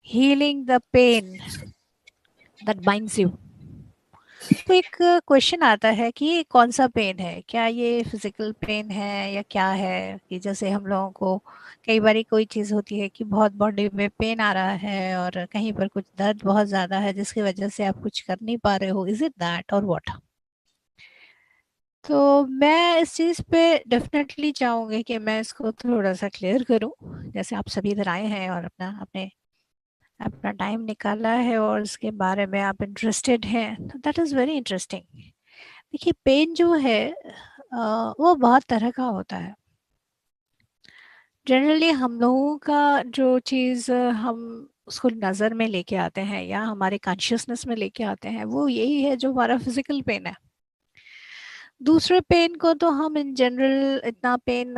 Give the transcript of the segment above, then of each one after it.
healing the pain that binds you. तो एक question आता है कि ये कौन सा पेन है, क्या ये फिजिकल पेन है या क्या है। कि जैसे हम लोगों को कई बार कोई चीज़ होती है कि बहुत बॉडी में पेन आ रहा है और कहीं पर कुछ दर्द बहुत ज़्यादा है जिसकी वजह से आप कुछ कर नहीं पा रहे हो। इज इट दैट और व्हाट? तो मैं इस चीज़ पे डेफिनेटली चाहूँगी कि मैं इसको थोड़ा सा क्लियर करूँ। जैसे आप सभी इधर आए हैं और अपना अपने अपना टाइम निकाला है और इसके बारे में आप इंटरेस्टेड हैं, तो दैट इज़ वेरी इंटरेस्टिंग। देखिए, पेन जो है वो बहुत तरह का होता है। जनरली हम लोगों का जो चीज़ हम उसको नज़र में लेके आते हैं या हमारे कॉन्शियसनेस में लेके आते हैं वो यही है जो हमारा फिजिकल पेन है। दूसरे पेन को तो हम इन जनरल इतना पेन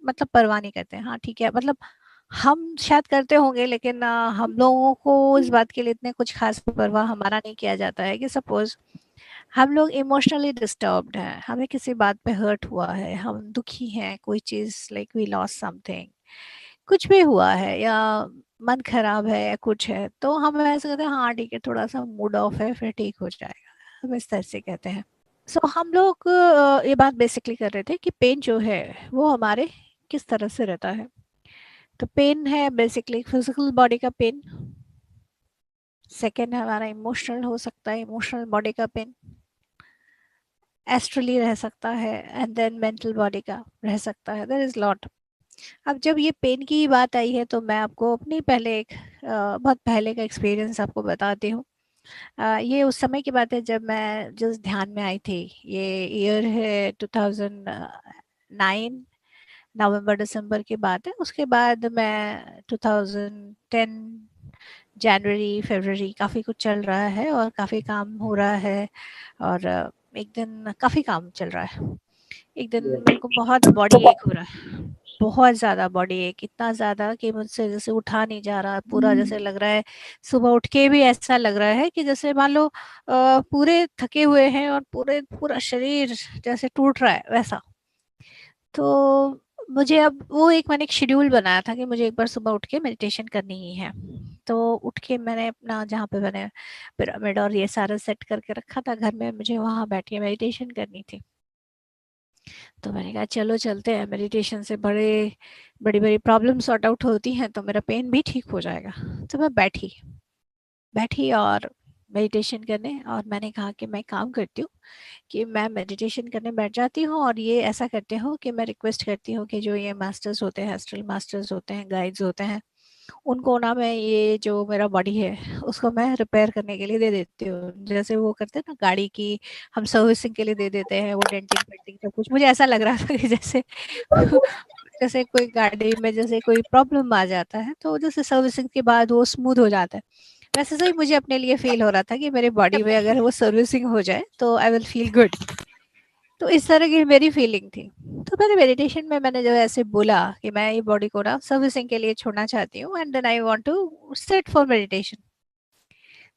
मतलब परवाह नहीं करते हैं। हाँ ठीक है, मतलब हम शायद करते होंगे लेकिन हम लोगों को इस बात के लिए इतने कुछ खास परवाह हमारा नहीं किया जाता है कि सपोज हम लोग इमोशनली डिस्टर्ब्ड हैं, हमें किसी बात पे हर्ट हुआ है, हम दुखी हैं, कोई चीज़ लाइक वी लॉस्ट समथिंग, कुछ भी हुआ है या मन खराब है या कुछ है, तो हम ऐसे कहते हैं हाँ ठीक है, थोड़ा सा मूड ऑफ है फिर ठीक हो जाएगा, हम इस तरह से कहते हैं। सो हम लोग ये बात बेसिकली कर रहे थे कि पेन जो है वो हमारे किस तरह से रहता है। तो पेन है बेसिकली फिजिकल बॉडी का पेन। सेकेंड है हमारा इमोशनल हो सकता है, इमोशनल बॉडी का पेन। एस्ट्रली रह सकता है एंड देन मेंटल बॉडी का रह सकता है। There is lot. अब जब ये पेन की बात आई है तो मैं आपको अपनी पहले एक बहुत पहले का एक्सपीरियंस आपको बताती हूँ। ये उस समय की बात है जब मैं जिस ध्यान में आई थी। ये ईयर है 2009, नवंबर दिसंबर की बात है। उसके बाद मैं 2010 जनवरी फरवरी काफ़ी कुछ चल रहा है और काफ़ी काम हो रहा है। और एक दिन काफ़ी काम चल रहा है। एक दिन मेरे को बहुत बॉडी एक हो रहा है, बहुत ज़्यादा बॉडी एक, इतना ज़्यादा कि मुझसे जैसे उठा नहीं जा रहा पूरा। जैसे लग रहा है सुबह उठ के भी ऐसा लग रहा है कि जैसे मान लो पूरे थके हुए हैं और पूरा शरीर जैसे टूट रहा है वैसा। तो मुझे अब वो एक मैंने एक शेड्यूल बनाया था कि मुझे एक बार सुबह उठ के मेडिटेशन करनी ही है। तो उठ के मैंने अपना जहाँ पे मैंने पिरामिड और ये सारा सेट करके रखा था घर में, मुझे वहाँ बैठ के मेडिटेशन करनी थी। तो मैंने कहा चलो चलते हैं, मेडिटेशन से बड़ी बड़ी प्रॉब्लम सॉर्ट आउट होती हैं तो मेरा पेन भी ठीक हो जाएगा। तो मैं बैठी बैठी और मेडिटेशन करने, और मैंने कहा कि मैं काम करती हूँ कि मैं मेडिटेशन करने बैठ जाती हूँ और ये ऐसा करती हूँ कि मैं रिक्वेस्ट करती हूँ कि जो ये मास्टर्स होते हैं, एस्ट्रल मास्टर्स होते हैं, गाइड्स होते हैं, उनको ना मैं ये जो मेरा बॉडी है उसको मैं रिपेयर करने के लिए दे देती हूँ। जैसे वो करते हैं ना गाड़ी की, हम सर्विसिंग के लिए दे देते हैं वो डेंटिंग पेंटिंग सब कुछ। मुझे ऐसा लग रहा था कि जैसे जैसे कोई गाड़ी में जैसे कोई प्रॉब्लम आ जाता है तो जैसे सर्विसिंग के बाद वो स्मूथ हो जाता है, वैसे सही मुझे अपने लिए फील हो रहा था कि मेरे बॉडी में अगर वो सर्विसिंग हो जाए तो आई विल फील गुड। तो इस तरह की मेरी फीलिंग थी। तो मैंने मेडिटेशन में मैंने जब ऐसे बोला कि मैं ये बॉडी को ना सर्विसिंग के लिए छोड़ना चाहती हूँ and then I want to sit for meditation.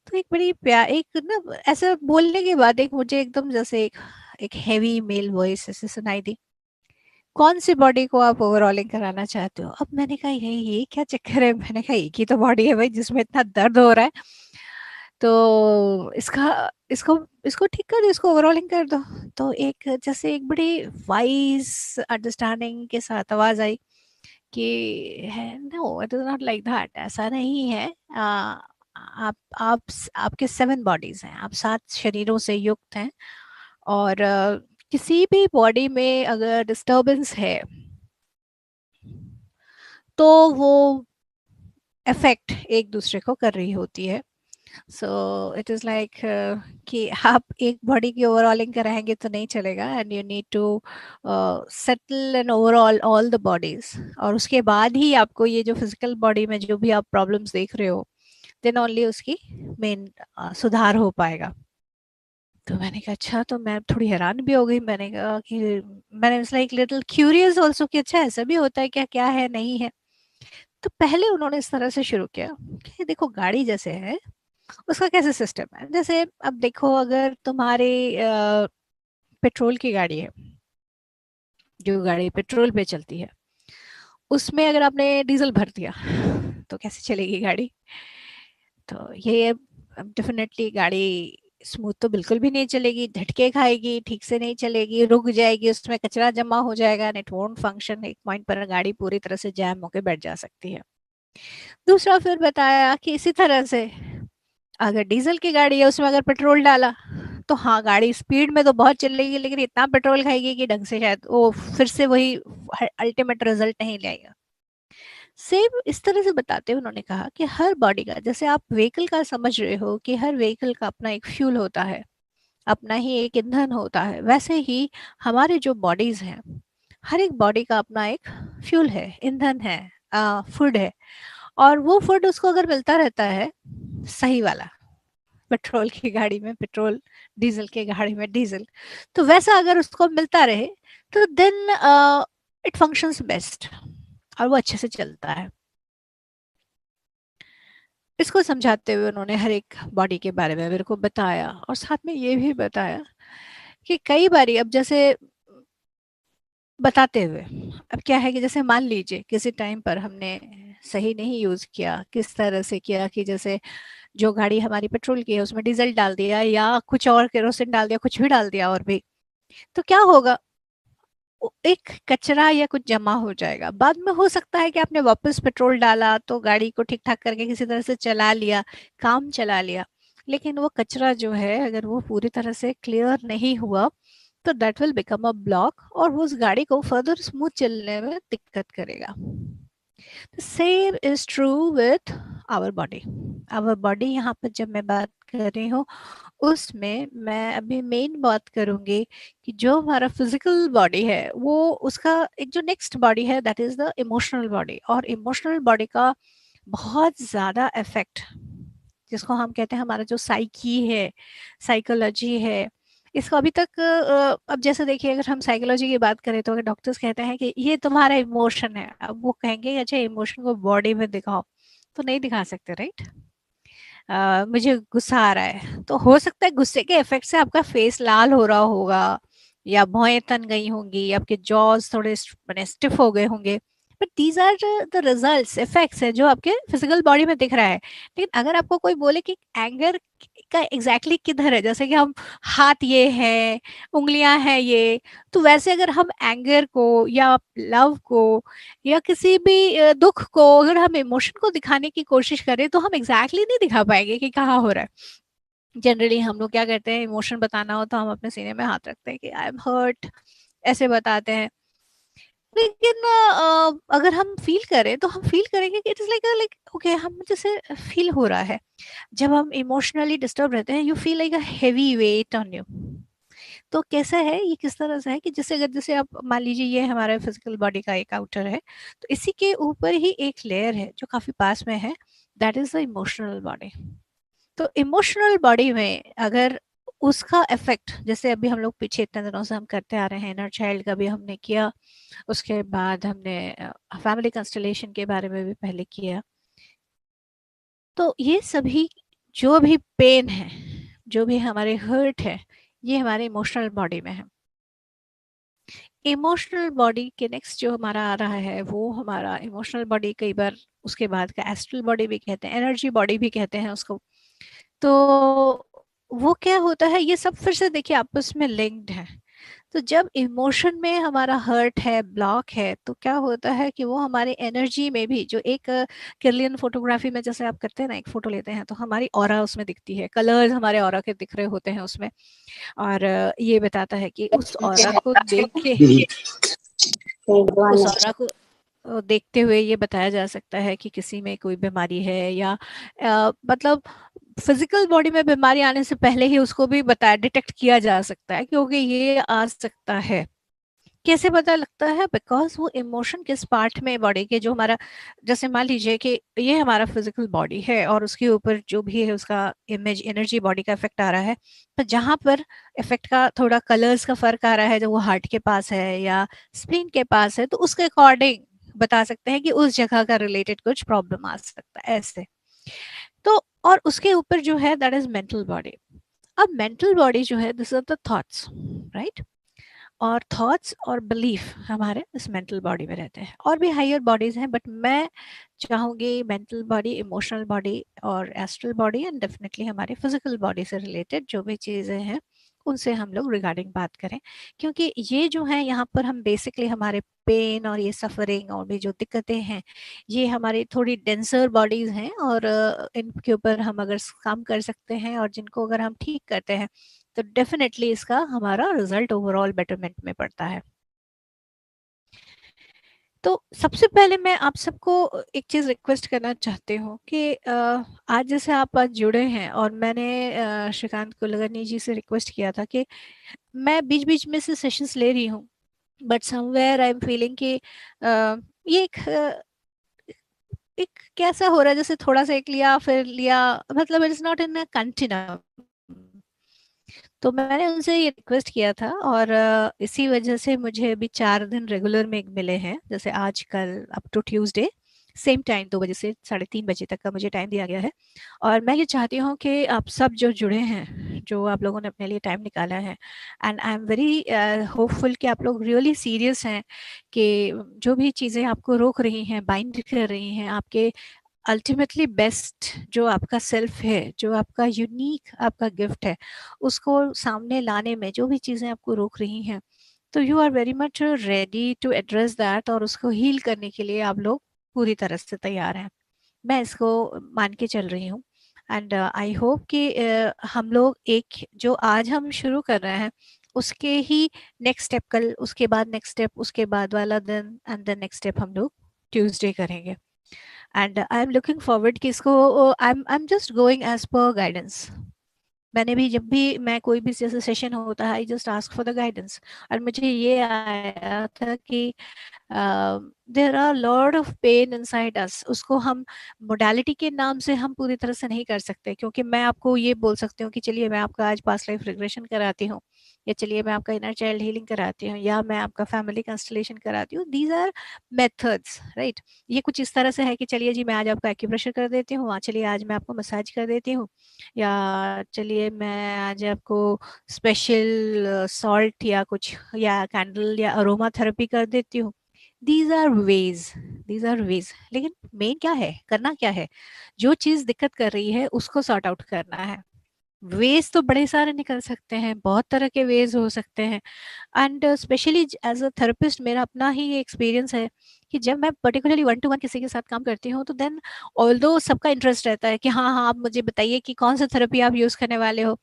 तो एक बड़ी प्यार एक ना ऐसा बोलने के बाद एक मुझे एकदम जैसे एक हैवी मेल वॉइस ऐसे सुनाई दी, कौन सी बॉडी को आप ओवरऑलिंग कराना चाहते हो? अब मैंने कहा ये क्या चक्कर है? मैंने कहा एक ही तो बॉडी है भाई जिसमें इतना दर्द हो रहा है, तो इसका इसको इसको ठीक कर दो, इसको ओवरऑलिंग कर दो। तो एक जैसे एक बड़ी वाइज अंडरस्टैंडिंग के साथ आवाज आई कि है no it is not like that, ऐसा नहीं है। आप आपके 7 बॉडीज हैं, आप 7 शरीरों से युक्त हैं। और किसी भी बॉडी में अगर डिस्टरबेंस है तो वो इफेक्ट एक दूसरे को कर रही होती है। सो इट इज़ लाइक कि आप एक बॉडी की ओवरऑलिंग कराएंगे तो नहीं चलेगा, and you need to settle and overall all the bodies. और उसके बाद ही आपको ये जो फिजिकल बॉडी में जो भी आप प्रॉब्लम्स देख रहे हो देन ओनली उसकी मेन सुधार हो पाएगा। तो मैंने कहा अच्छा, तो मैं थोड़ी हैरान भी हो गई। मैंने कहा कि मैंने लाइक लिटिल क्यूरियस ऑल्सो कि अच्छा ऐसा भी होता है क्या, क्या है नहीं है। तो पहले उन्होंने इस तरह से शुरू किया कि देखो गाड़ी जैसे है उसका कैसे सिस्टम है। जैसे अब देखो अगर तुम्हारी पेट्रोल की गाड़ी है, जो गाड़ी पेट्रोल पे चलती है, उसमें अगर आपने डीजल भर दिया तो कैसे चलेगी गाड़ी। तो ये डेफिनेटली गाड़ी स्मूथ तो बिल्कुल भी नहीं चलेगी, झटके खाएगी, ठीक से नहीं चलेगी, रुक जाएगी, उसमें कचरा जमा हो जाएगा, एंड इट वोंट फंक्शन। एक पॉइंट पर गाड़ी पूरी तरह से जैम होकर बैठ जा सकती है। दूसरा फिर बताया कि इसी तरह से अगर डीजल की गाड़ी है, उसमें अगर पेट्रोल डाला तो हाँ, गाड़ी स्पीड में तो बहुत चलेगी, लेकिन इतना पेट्रोल खाएगी कि ढंग से शायद वो फिर से वही अल्टीमेट रिजल्ट नहीं लाएगा। सेम इस तरह से बताते हुए उन्होंने कहा कि हर बॉडी का, जैसे आप व्हीकल का समझ रहे हो कि हर व्हीकल का अपना एक फ्यूल होता है, अपना ही एक ईंधन होता है, वैसे ही हमारे जो बॉडीज हैं, हर एक बॉडी का अपना एक फ्यूल है, ईंधन है, फूड है। और वो फूड उसको अगर मिलता रहता है सही वाला, पेट्रोल की गाड़ी में पेट्रोल, डीजल की गाड़ी में डीजल, तो वैसा अगर उसको मिलता रहे तो देन इट फंक्शंस बेस्ट और वो अच्छे से चलता है। इसको समझाते हुए उन्होंने हर एक बॉडी के बारे में मेरे को बताया, और साथ में ये भी बताया कि कई बारी अब जैसे बताते हुए, अब क्या है कि जैसे मान लीजिए किसी टाइम पर हमने सही नहीं यूज किया, किस तरह से किया कि जैसे जो गाड़ी हमारी पेट्रोल की है उसमें डीजल डाल दिया या कुछ और केरोसिन डाल दिया, कुछ भी डाल दिया और भी, तो क्या होगा, एक कचरा या कुछ जमा हो जाएगा। बाद में हो सकता है कि आपने वापस पेट्रोल डाला तो गाड़ी को ठीक ठाक करके किसी तरह से चला लिया, काम चला लिया, लेकिन वो कचरा जो है अगर वो पूरी तरह से क्लियर नहीं हुआ तो that will become a block और वो उस गाड़ी को फर्दर स्मूथ चलने में दिक्कत करेगा। Same is true with our body. Our body यहाँ पर जब मैं बात कर रही हूँ उसमें मैं अभी मेन बात करूंगी कि जो हमारा फिजिकल बॉडी है वो उसका एक जो नेक्स्ट बॉडी है that is the emotional body. और इमोशनल बॉडी का बहुत ज़्यादा इफेक्ट, जिसको हम कहते हैं हमारा जो साइकी है, साइकोलॉजी है, इसको अभी तक अब जैसे देखिए अगर हम साइकोलॉजी की बात करें तो अगर डॉक्टर्स कहते हैं कि ये तुम्हारा इमोशन है, अब वो कहेंगे अच्छा इमोशन को बॉडी में दिखाओ, तो नहीं दिखा सकते, राइट। मुझे गुस्सा आ रहा है तो हो सकता है गुस्से के इफेक्ट से आपका फेस लाल हो रहा होगा या भौएं तन गई होंगी, आपके जॉज थोड़े मैंने स्टिफ हो गए होंगे, but these are the results, effects है जो आपके फिजिकल बॉडी में दिख रहा है। लेकिन अगर आपको कोई बोले कि एंगर का एग्जैक्टली किधर है, जैसे कि हम हाथ ये है, उंगलियां हैं ये, तो वैसे अगर हम एंगर को या लव को या किसी भी दुख को अगर हम इमोशन को दिखाने की कोशिश करें तो हम एग्जैक्टली नहीं दिखा पाएंगे कि कहाँ हो रहा है। जनरली हम लोग क्या करते हैं, इमोशन बताना हो तो हम अपने सीने में हाथ रखते हैं कि आई एम हर्ट, ऐसे बताते हैं। लेकिन अगर हम फील करें तो हम फील करेंगे कि इट इज लाइक ओके, हम जैसे फील हो रहा है। जब हम इमोशनली डिस्टर्ब रहते हैं you feel like a heavy weight on you. तो कैसा है ये, किस तरह से है कि जैसे अगर जैसे आप मान लीजिए ये हमारे फिजिकल बॉडी का एक आउटर है, तो इसी के ऊपर ही एक लेयर है जो काफी पास में है, that is the emotional body. तो इमोशनल बॉडी में अगर उसका इफेक्ट, जैसे अभी हम लोग पीछे इतने दिनों से हम करते आ रहे हैं, इनर चाइल्ड का भी हमने किया, उसके बाद हमने फैमिली कंस्टलेशन के बारे में भी पहले किया, तो ये सभी जो भी पेन है, जो भी हमारे हर्ट है, ये हमारे इमोशनल बॉडी में है। इमोशनल बॉडी के नेक्स्ट जो हमारा आ रहा है वो हमारा इमोशनल बॉडी, कई बार उसके बाद का एस्ट्रल बॉडी भी कहते हैं, एनर्जी बॉडी भी कहते हैं उसको। तो वो क्या होता है, ये सब फिर से देखिए आपस में लिंक्ड है। तो जब इमोशन में हमारा हर्ट है, ब्लॉक है, तो क्या होता है कि वो हमारे एनर्जी में भी, जो एक किरलियन फोटोग्राफी में जैसे आप करते हैं ना, एक फोटो लेते हैं तो हमारी ऑरा उसमें दिखती है, कलर्स हमारे ऑरा के दिख रहे होते हैं उसमें। और ये बताता है कि उस ऑरा को देख के, उस ऑरा को देखते हुए ये बताया जा सकता है कि किसी में कोई बीमारी है या मतलब फिजिकल बॉडी में बीमारी आने से पहले ही उसको भी बताया, डिटेक्ट किया जा सकता है क्योंकि ये आ सकता है। कैसे पता लगता है, बिकॉज वो इमोशन किस पार्ट में बॉडी के, जो हमारा, जैसे मान लीजिए कि ये हमारा फिजिकल बॉडी है और उसके ऊपर जो भी है उसका इमेज एनर्जी बॉडी का इफेक्ट आ रहा है, तो जहां पर इफेक्ट का थोड़ा कलर्स का फर्क आ रहा है, जो वो हार्ट के पास है या स्प्लीन के पास है, तो उसके अकॉर्डिंग बता सकते हैं कि उस जगह का रिलेटेड कुछ प्रॉब्लम आ सकता है ऐसे। तो और उसके ऊपर जो है दैट इज मेंटल बॉडी। अब मेंटल बॉडी जो है this are the thoughts, right. और थॉट्स और बिलीफ हमारे इस मेंटल बॉडी में रहते हैं। और भी हायर बॉडीज हैं, बट मैं चाहूँगी मेंटल बॉडी, इमोशनल बॉडी और एस्ट्रल बॉडी, एंड डेफिनेटली हमारे फिजिकल बॉडी से रिलेटेड जो भी चीज़ें हैं उनसे हम लोग रिगार्डिंग बात करें। क्योंकि ये जो है यहाँ पर हम बेसिकली हमारे पेन और ये सफरिंग और भी जो दिक्कतें हैं, ये हमारी थोड़ी डेंसर बॉडीज़ हैं, और इनके ऊपर हम अगर काम कर सकते हैं और जिनको अगर हम ठीक करते हैं तो डेफिनेटली इसका हमारा रिजल्ट ओवरऑल बेटरमेंट में पड़ता है। तो सबसे पहले मैं आप सबको एक चीज़ रिक्वेस्ट करना चाहती हूँ कि आज जैसे आप आज जुड़े हैं, और मैंने श्रीकांत कुलकर्णी जी से रिक्वेस्ट किया था कि मैं बीच बीच में से सेशंस ले रही हूँ, but somewhere I am feeling कि ये एक कैसा हो रहा है, जैसे थोड़ा सा एक लिया फिर लिया, मतलब it is not in a continue. तो मैंने उनसे ये रिक्वेस्ट किया था, और इसी वजह से मुझे अभी 4 दिन रेगुलर में मिले हैं, जैसे आज कल up to Tuesday same time 2 बजे से 3:30 बजे तक का मुझे टाइम दिया गया है। और मैं ये चाहती हूँ कि आप सब जो जुड़े हैं, जो आप लोगों ने अपने लिए टाइम निकाला है, and I am very hopeful कि आप लोग रियली सीरियस हैं कि जो भी चीज़ें आपको रोक रही हैं, बाइंड कर रही हैं, आपके अल्टीमेटली बेस्ट जो आपका सेल्फ है, जो आपका यूनिक आपका गिफ्ट है, उसको सामने लाने में जो भी चीज़ें आपको रोक रही हैं, तो you are very much ready to address that, और उसको हील करने के लिए आप लोग पूरी तरह से तैयार हैं। मैं इसको मान के चल रही हूँ, एंड आई होप कि हम लोग एक जो आज हम शुरू कर रहे हैं उसके ही नेक्स्ट स्टेप कल, उसके बाद नेक्स्ट स्टेप, उसके बाद वाला दिन, एंड देन नेक्स्ट स्टेप हम लोग ट्यूसडे करेंगे। And I am looking forward कि इसको I am just going as per guidance. मैंने भी जब भी मैं कोई भी जैसे सेशन होता है, I just ask for the guidance, और मुझे ये आया था कि there are lord of pain inside us, उसको हम मोडालिटी के नाम से हम पूरी तरह से नहीं कर सकते। क्योंकि मैं आपको ये बोल सकती हूँ कि चलिए मैं आपका आज पास्ट लाइफ रिग्रेशन कराती हूँ, या चलिए मैं आपका इनर चाइल्ड हीलिंग कराती हूँ, या मैं आपका फैमिली कंस्टलेशन कराती हूँ। These are methods, right. ये कुछ इस तरह से है कि चलिए जी मैं आज आपका एक्यूप्रेशर कर देती हूँ, चलिए आज मैं आपको मसाज कर देती हूँ, या चलिए मैं आज आपको स्पेशल सॉल्ट या कुछ या कैंडल या अरोमा थेरेपी कर देती हूँ। These are ways, these are ways, लेकिन मेन क्या है, करना क्या है, जो चीज दिक्कत कर रही है उसको सॉर्ट आउट करना है। वेज तो बड़े सारे निकल सकते हैं, बहुत तरह के वेज हो सकते हैं। And specially as a therapist मेरा अपना ही ये एक्सपीरियंस है कि जब मैं पर्टिकुलरली 1-to-1 किसी के साथ काम करती हूँ, तो देन ऑल्दो सबका इंटरेस्ट रहता है कि हाँ हाँ आप मुझे बताइए कि कौन सा थेरेपी आप यूज करने वाले हो।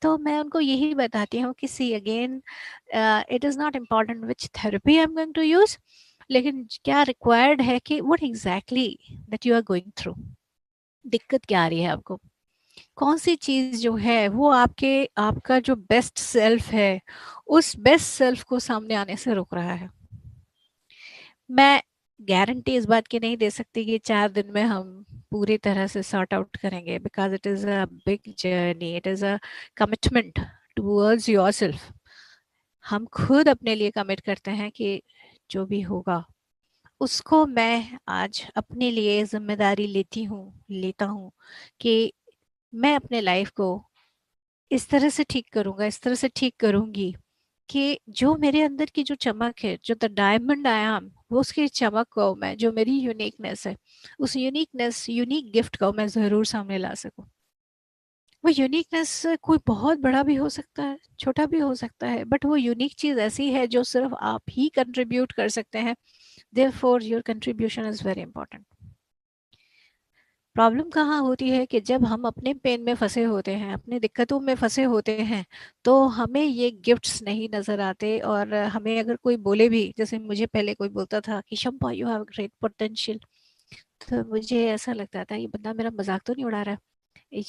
तो मैं उनको यही बताती हूँ कि see again, it is not important which therapy I am going to use, लेकिन क्या रिक्वायर्ड है कि what exactly that you are going through, दिक्कत क्या आ रही है आपको, कौन सी चीज जो है वो आपके आपका जो बेस्ट सेल्फ है उस बेस्ट सेल्फ को सामने आने से रोक रहा है। मैं गारंटी इस बात की नहीं दे सकती कि 4 दिन में हम पूरी तरह से सॉर्ट आउट करेंगे, because it is a big journey, it is a commitment towards your self. हम खुद अपने लिए कमिट करते हैं कि जो भी होगा उसको मैं आज अपने लिए जिम्मेदारी लेता हूँ कि मैं अपने लाइफ को इस तरह से ठीक करूंगा, इस तरह से ठीक करूंगी कि जो मेरे अंदर की जो चमक है, जो द डायमंड आई एम, वो उसकी चमक को मैं, जो मेरी यूनिकनेस है, उस यूनिकनेस यूनिक गिफ्ट को मैं ज़रूर सामने ला सकूं। वो यूनिकनेस कोई बहुत बड़ा भी हो सकता है, छोटा भी हो सकता है, बट वो यूनिक चीज़ ऐसी है जो सिर्फ आप ही कंट्रीब्यूट कर सकते हैं। Therefore your contribution is very important. Problem कहाँ होती है कि जब हम अपने पेन में फंसे होते हैं, अपनी दिक्कतों में फंसे होते हैं, तो हमें ये गिफ्ट्स नहीं नज़र आते। और हमें अगर कोई बोले भी, जैसे मुझे पहले कोई बोलता था कि Shampa you have great potential, तो मुझे ऐसा लगता था ये बंदा मेरा मजाक तो नहीं उड़ा रहा है,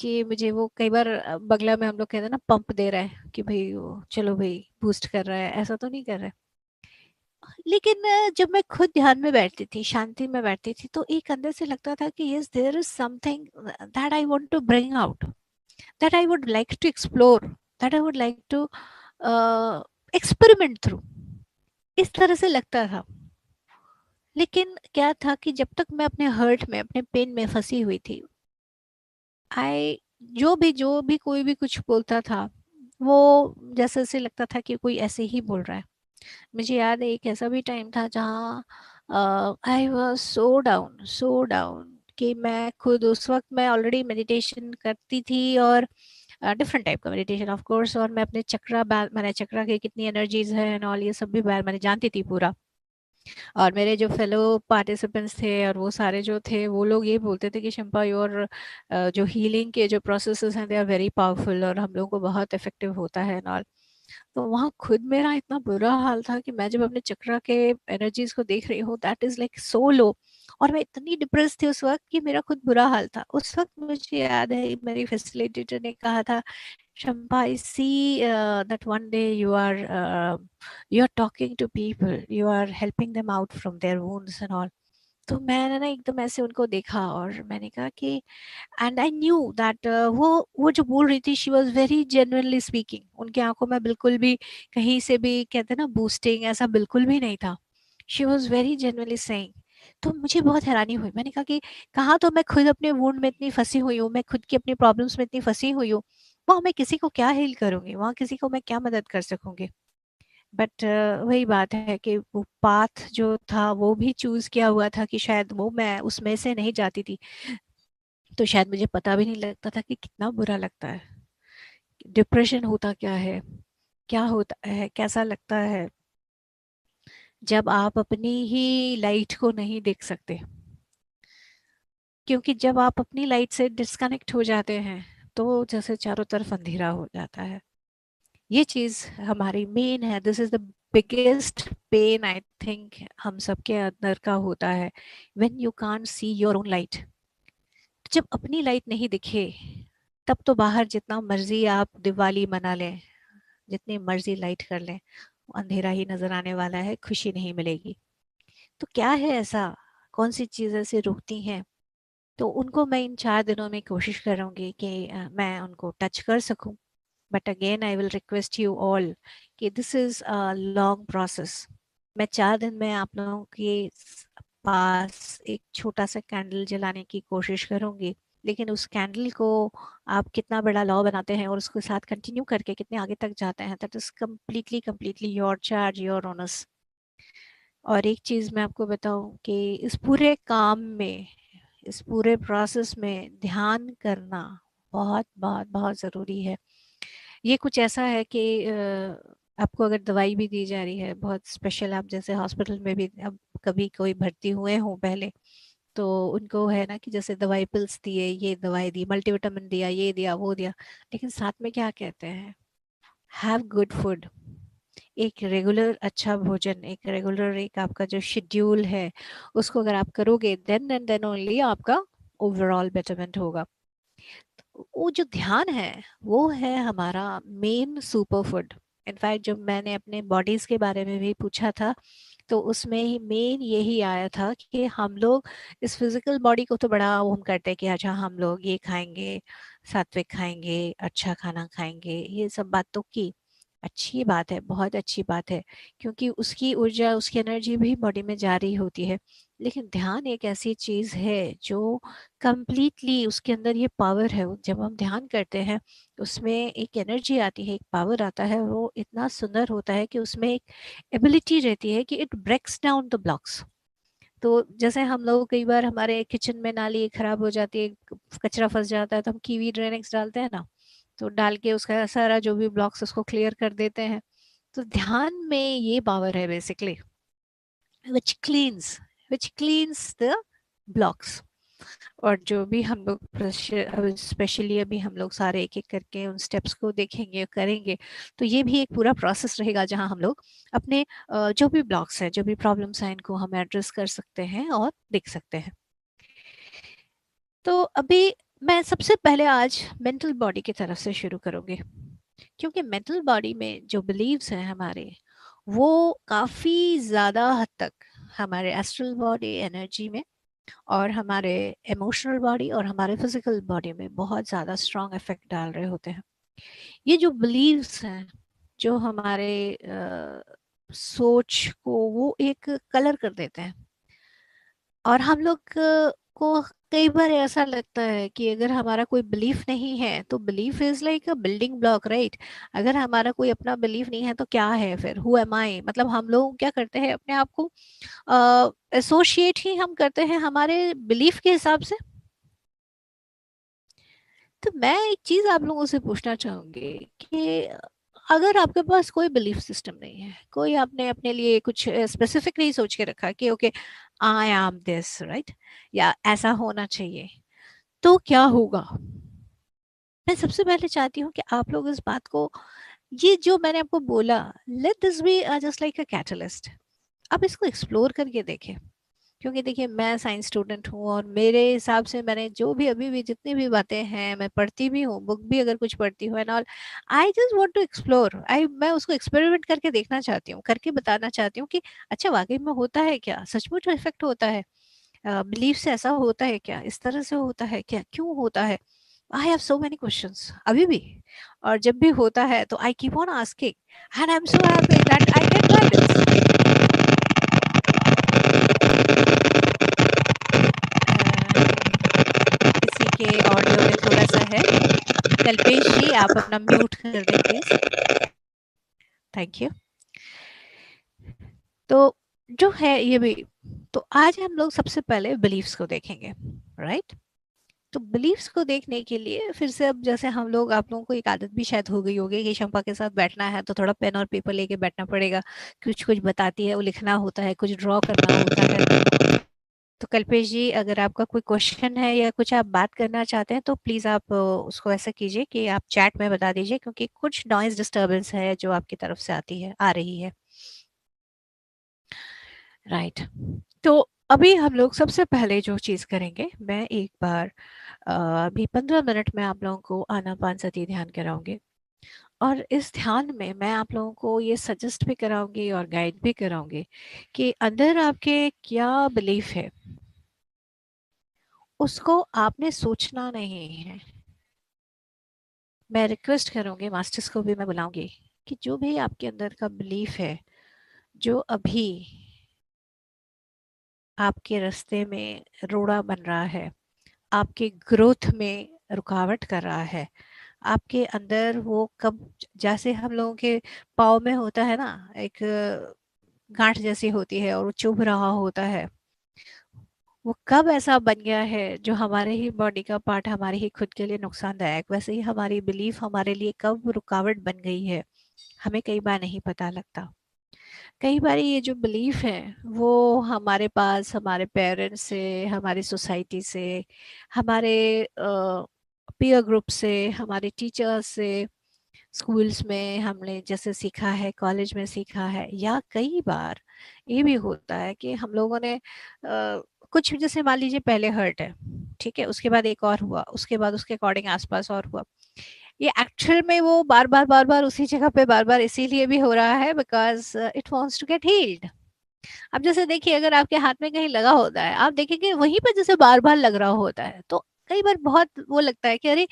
ये मुझे वो कई बार बगला में हम लोग कहते हैं ना पंप दे रहा है कि भाई वो चलो भाई बूस्ट कर रहा है, ऐसा तो नहीं कर रहा है। लेकिन जब मैं खुद ध्यान में बैठती थी, शांति में बैठती थी, तो एक अंदर से लगता था कि yes there is something that I want to bring out, that I would like to explore, that I would like to experiment through, इस तरह से लगता था। लेकिन क्या था कि जब तक मैं अपने हर्ट में, अपने पेन में फंसी हुई थी, आई जो भी कोई भी कुछ बोलता था, वो जैसे से लगता था कि कोई ऐसे ही बोल रहा है। मुझे याद है एक ऐसा भी टाइम था जहाँ आई वॉज सो डाउन कि मैं खुद उस वक्त मैं ऑलरेडी मेडिटेशन करती थी, और डिफरेंट टाइप का मेडिटेशन ऑफ कोर्स, और मैं अपने मैंने चक्रा के कितनी एनर्जीज है एंड ऑल ये सब भी मैंने जानती थी पूरा। और मेरे जो फेलो पार्टिसिपेंट्स थे और वो सारे जो थे वो लोग ये बोलते थे कि शिल्पा योर जो हीलिंग के जो प्रोसेसेस हैं दे आर वेरी पावरफुल और हम लोगों को बहुत इफेक्टिव होता है एंड ऑल। तो वहाँ खुद मेरा इतना बुरा हाल था कि मैं जब अपने चक्रा के एनर्जीज को देख रही हूँ दैट इज लाइक सो लो, और मैं इतनी डिप्रेस थी उस वक्त कि मेरा खुद बुरा हाल था। उस वक्त मुझे याद है मेरी फैसिलिटेटर ने कहा था, Shampa, I see that one day you are talking to people, you are helping them out from their wounds and all. तो मैंने ना एकदम ऐसे उनको देखा और मैंने कहा कि एंड आई न्यू दैट वो जो बोल रही थी she was very genuinely speaking. उनकी आंखों में बिल्कुल भी कहीं से भी कहते हैं ना बूस्टिंग ऐसा बिल्कुल भी नहीं था। She was very genuinely saying. तो मुझे बहुत हैरानी हुई, मैंने कहा कि कहाँ तो मैं खुद अपने वुंड में इतनी फंसी हुई हूँ, मैं खुद की अपनी प्रॉब्लम्स में इतनी फंसी हुई हूँ, वहाँ मैं किसी को क्या हील करूंगी, वहाँ किसी को मैं क्या मदद कर सकूंगी। बट वही बात है कि वो पाथ जो था वो भी चूज किया हुआ था कि शायद वो मैं उसमें से नहीं जाती थी, तो शायद मुझे पता भी नहीं लगता था कि कितना बुरा लगता है, डिप्रेशन होता क्या होता है, कैसा लगता है जब आप अपनी ही लाइट को नहीं देख सकते। क्योंकि जब आप अपनी लाइट से डिस्कनेक्ट हो जाते हैं तो जैसे चारों तरफ अंधेरा हो जाता है। ये चीज हमारी मेन है, this is the biggest pain I think हम सबके अंदर का होता है, when you can't see your own light. जब अपनी लाइट नहीं दिखे तब तो बाहर जितना मर्जी आप दिवाली मना लें, जितनी मर्जी लाइट कर लें, अंधेरा ही नजर आने वाला है, खुशी नहीं मिलेगी। तो क्या है ऐसा, कौन सी चीज़ ऐसे रुकती हैं, तो उनको मैं इन 4 दिनों में कोशिश करूंगी कि मैं उनको टच कर सकूं। But again I will request you all कि this is a long process. मैं 4 दिन में आप लोगों के पास एक छोटा सा कैंडल जलाने की कोशिश करूंगी, लेकिन उस कैंडल को आप कितना बड़ा लॉ बनाते हैं और उसके साथ कंटिन्यू करके कितने आगे तक जाते हैं, that is completely completely your charge, your onus. और एक चीज मैं आपको बताऊं कि इस पूरे काम में, इस पूरे प्रोसेस में ध्यान करना बहुत बहुत बहुत ज़रूरी है। ये कुछ ऐसा है कि आपको अगर दवाई भी दी जा रही है बहुत स्पेशल, आप जैसे हॉस्पिटल में भी अब कभी कोई भर्ती हुए हों पहले, तो उनको है ना कि जैसे दवाई पिल्स दिए, ये दवाई दी, मल्टीविटामिन दिया, ये दिया वो दिया, लेकिन साथ में क्या कहते हैं, हैव गुड फूड। एक रेगुलर अच्छा भोजन, एक रेगुलर एक आपका जो शेड्यूल है उसको अगर आप करोगे देन एंड देन ओनली आपका ओवरऑल बेटरमेंट होगा। वो जो ध्यान है वो है हमारा मेन सुपर फूड। इनफैक्ट जब मैंने अपने बॉडीज के बारे में भी पूछा था तो उसमें ही मेन यही आया था कि हम लोग इस फिजिकल बॉडी को तो बड़ा वो हम करते हैं कि अच्छा हम लोग ये खाएंगे, सात्विक खाएंगे, अच्छा खाना खाएंगे, ये सब बातों की अच्छी बात है, बहुत अच्छी बात है, क्योंकि उसकी ऊर्जा उसकी एनर्जी भी बॉडी में जा रही होती है। लेकिन ध्यान एक ऐसी चीज है जो कंप्लीटली उसके अंदर ये पावर है, जब हम ध्यान करते हैं उसमें एक एनर्जी आती है, एक पावर आता है, वो इतना सुंदर होता है कि उसमें एक एबिलिटी रहती है कि it breaks down the blocks. तो जैसे हम लोग कई बार हमारे किचन में नाली खराब हो जाती है, कचरा फंस जाता है, तो हम कीवी ड्रेनेक्स डालते हैं ना, तो डाल के उसका सारा जो भी ब्लॉक्स उसको क्लियर कर देते हैं। तो ध्यान में ये पावर है basically, which cleans which cleans the blocks. और जो भी हम लोग स्पेशली अभी हम लोग सारे एक एक करके उन स्टेप्स को देखेंगे करेंगे, तो ये भी एक पूरा प्रोसेस रहेगा जहां हम लोग अपने जो भी ब्लॉक्स हैं, जो भी प्रॉब्लम्स हैं, इनको हम एड्रेस कर सकते हैं और देख सकते हैं। तो अभी मैं सबसे पहले आज मेंटल बॉडी की तरफ से शुरू करूंगी, क्योंकि मेंटल बॉडी में जो बिलीव्स हैं हमारे, वो काफ़ी ज़्यादा हद तक हमारे एस्ट्रल बॉडी एनर्जी में और हमारे इमोशनल बॉडी और हमारे फिजिकल बॉडी में बहुत ज़्यादा स्ट्रॉन्ग इफेक्ट डाल रहे होते हैं। ये जो बिलीव्स हैं जो हमारे सोच को वो एक कलर कर देते हैं, और हम लोग को कई बार ऐसा लगता है कि अगर हमारा कोई बिलीफ नहीं है तो belief is like a building block, right? अगर हमारा कोई अपना बिलीफ नहीं है तो क्या है फिर? हु एम आई? मतलब हम लोग क्या करते हैं, अपने आप को एसोशिएट ही हम करते हैं हमारे बिलीफ के हिसाब से। तो मैं एक चीज आप लोगों से पूछना चाहूंगी कि अगर आपके पास कोई बिलीफ सिस्टम नहीं है, कोई आपने अपने लिए कुछ स्पेसिफिक नहीं सोच के रखा कि okay I am this, right, या ऐसा होना चाहिए, तो क्या होगा? मैं सबसे पहले चाहती हूँ कि आप लोग इस बात को, ये जो मैंने आपको बोला, let this be just like a catalyst, आप इसको एक्सप्लोर करके देखें। क्योंकि देखिए, मैं साइंस स्टूडेंट हूँ और मेरे हिसाब से मैंने जो भी अभी भी जितनी भी बातें हैं, मैं पढ़ती भी हूँ, बुक भी अगर कुछ पढ़ती हूँ and all, I just want to explore, I मैं उसको एक्सपेरिमेंट करके देखना चाहती हूँ, करके बताना चाहती हूँ कि अच्छा वाकई में होता है क्या, सचमुच इफेक्ट होता है, बिलीफ से ऐसा होता है क्या, इस तरह से होता है क्या, क्यों होता है? I have so many questions अभी भी, और जब भी होता है तो I keep on asking and I am so happy that I get guidance. किसी के ऑडियो में थोड़ा सा है, कल्पेश जी आप अपना म्यूट कर दें प्लीज, थैंक यू। तो जो है ये भी, तो आज हम लोग सबसे पहले बिलीफ्स को देखेंगे, राइट? तो बिलीफ्स को देखने के लिए फिर से, अब जैसे हम लोग, आप लोगों को एक आदत भी शायद हो गई होगी कि शंपा के साथ बैठना है तो थोड़ा पेन और पेपर लेके बैठना पड़ेगा, कुछ कुछ बताती है वो लिखना होता है, कुछ ड्रॉ करना होता है। तो कल्पेश जी, अगर आपका कोई क्वेश्चन है या कुछ आप बात करना चाहते हैं तो प्लीज आप उसको ऐसा कीजिए कि आप चैट में बता दीजिए, क्योंकि कुछ नॉइज डिस्टरबेंस है जो आपकी तरफ से आती है, आ रही है, राइट? तो अभी हम लोग सबसे पहले जो चीज करेंगे, मैं एक बार अभी 15 मिनट में आप लोगों को आनापान सती ध्यान कराऊंगी, और इस ध्यान में मैं आप लोगों को ये सजेस्ट भी कराऊंगी और गाइड भी कराऊंगी कि अंदर आपके क्या बिलीफ है, उसको आपने सोचना नहीं है। मैं रिक्वेस्ट करूंगी, मास्टर्स को भी मैं बुलाऊंगी, कि जो भी आपके अंदर का बिलीफ है, जो अभी आपके रास्ते में रोड़ा बन रहा है, आपके ग्रोथ में रुकावट कर रहा है, आपके अंदर वो कब, जैसे हम लोगों के पाँव में होता है ना, एक गांठ जैसी होती है और वो चुभ रहा होता है, वो कब ऐसा बन गया है जो हमारे ही बॉडी का पार्ट हमारे ही खुद के लिए नुकसानदायक, वैसे ही हमारी बिलीफ हमारे लिए कब रुकावट बन गई है, हमें कई बार नहीं पता लगता। कई बार ये जो बिलीफ है वो हमारे पास हमारे पेरेंट्स से, हमारी सोसाइटी से, हमारे पीयर ग्रुप से, हमारे टीचर्स से, स्कूल्स में हमने जैसे सीखा है, कॉलेज में सीखा है, या कई बार ये भी होता है कि हम लोगों ने कुछ, जैसे मान लीजिए पहले हर्ट है, ठीक है, उसके बाद एक और हुआ, उसके बाद उसके अकॉर्डिंग आसपास और हुआ, ये एक्चुअल में वो बार बार उसी जगह पे बार बार इसीलिए भी हो रहा है because it wants to get healed. अब जैसे देखिए, अगर आपके हाथ में कहीं लगा होता है, आप देखेंगे वहीं पर जैसे बार बार लग रहा होता है, तो कई बार बहुत वो लगता है कि अरे,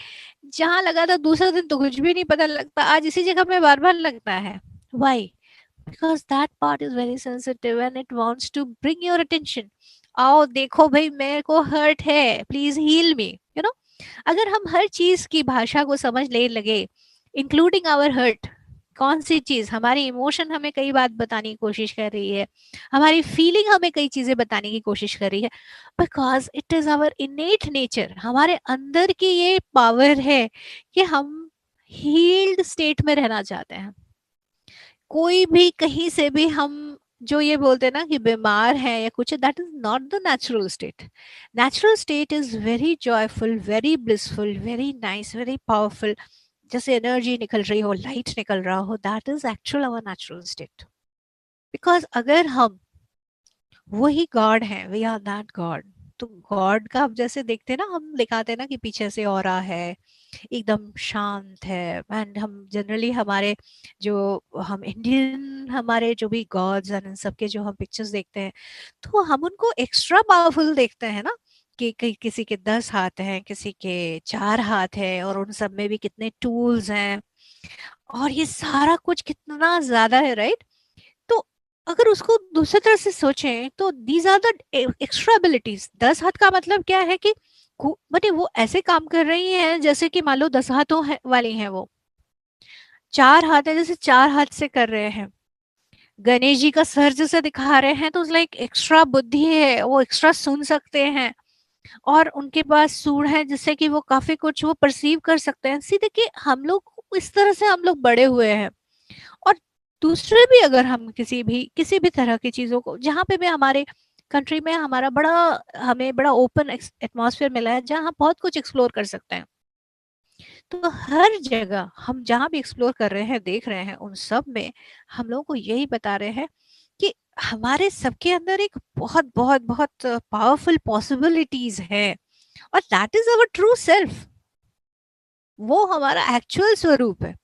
जहां लगा था दूसरा दिन तो कुछ भी नहीं पता लगता, आज इसी जगह पे बार बार लगता है। Why? Because that part is very sensitive and it wants to bring your attention. आओ देखो भाई, मेरे को हर्ट है, please heal me, you know. अगर हम हर चीज की भाषा को समझ ले लगे, इंक्लूडिंग आवर हर्ट, कौन सी चीज हमारी इमोशन हमें कई बात बताने की कोशिश कर रही है, हमारी फीलिंग हमें कई चीजें बताने की कोशिश कर रही है, because it is our innate nature, हमारे अंदर की ये पावर है कि हम हील्ड स्टेट में रहना चाहते हैं। कोई भी कहीं से भी हम जो ये बोलते हैं ना कि बीमार है या कुछ, that is not the natural state. Natural state is very joyful, very blissful, very nice, very powerful, जैसे एनर्जी निकल रही हो, लाइट निकल रहा हो, that is actual our natural state. Because अगर हम वही गॉड है, वी आर दैट गॉड। तो गॉड का अब जैसे देखते हैं ना, हम दिखाते हैं ना कि पीछे से ऑरा है, एकदम शांत है, एंड हम जनरली हमारे जो, हम इंडियन हमारे जो भी गॉड्स एंड इन सबके जो हम पिक्चर्स देखते हैं, तो हम उनको एक्स्ट्रा पावरफुल देखते हैं ना, कि किसी के 10 हाथ हैं, किसी के 4 हाथ है, और उन सब में भी कितने टूल्स हैं, और ये सारा कुछ कितना ज्यादा है, राइट? तो अगर उसको दूसरी तरह से सोचें तो these are the extra abilities. 10 हाथ का मतलब क्या है कि बट वो ऐसे काम कर रही हैं जैसे कि मान लो 10 हाथों वाली हैं, वो 4 हाथ है जैसे 4 हाथ से कर रहे हैं। गणेश जी का सर जैसे दिखा रहे हैं तो लाइक एक्स्ट्रा बुद्धि है, वो एक्स्ट्रा सुन सकते हैं। और उनके पास सूढ़ है जिससे कि वो काफी कुछ वो परसीव कर सकते हैं। सी देखिए हम लोग इस तरह से हम लोग बड़े हुए हैं। और दूसरे भी अगर हम किसी भी तरह की चीजों को, जहाँ पे भी हमारे कंट्री में हमारा हमें बड़ा ओपन एटमॉस्फेयर मिला है जहाँ हम बहुत कुछ एक्सप्लोर कर सकते हैं। तो हर जगह हम जहाँ भी एक्सप्लोर कर रहे हैं, देख रहे हैं, उन सब में हम लोगों को यही बता रहे हैं कि हमारे सबके अंदर एक बहुत बहुत बहुत पावरफुल पॉसिबिलिटीज है, और that is our true self. वो हमारा एक्चुअल स्वरूप है।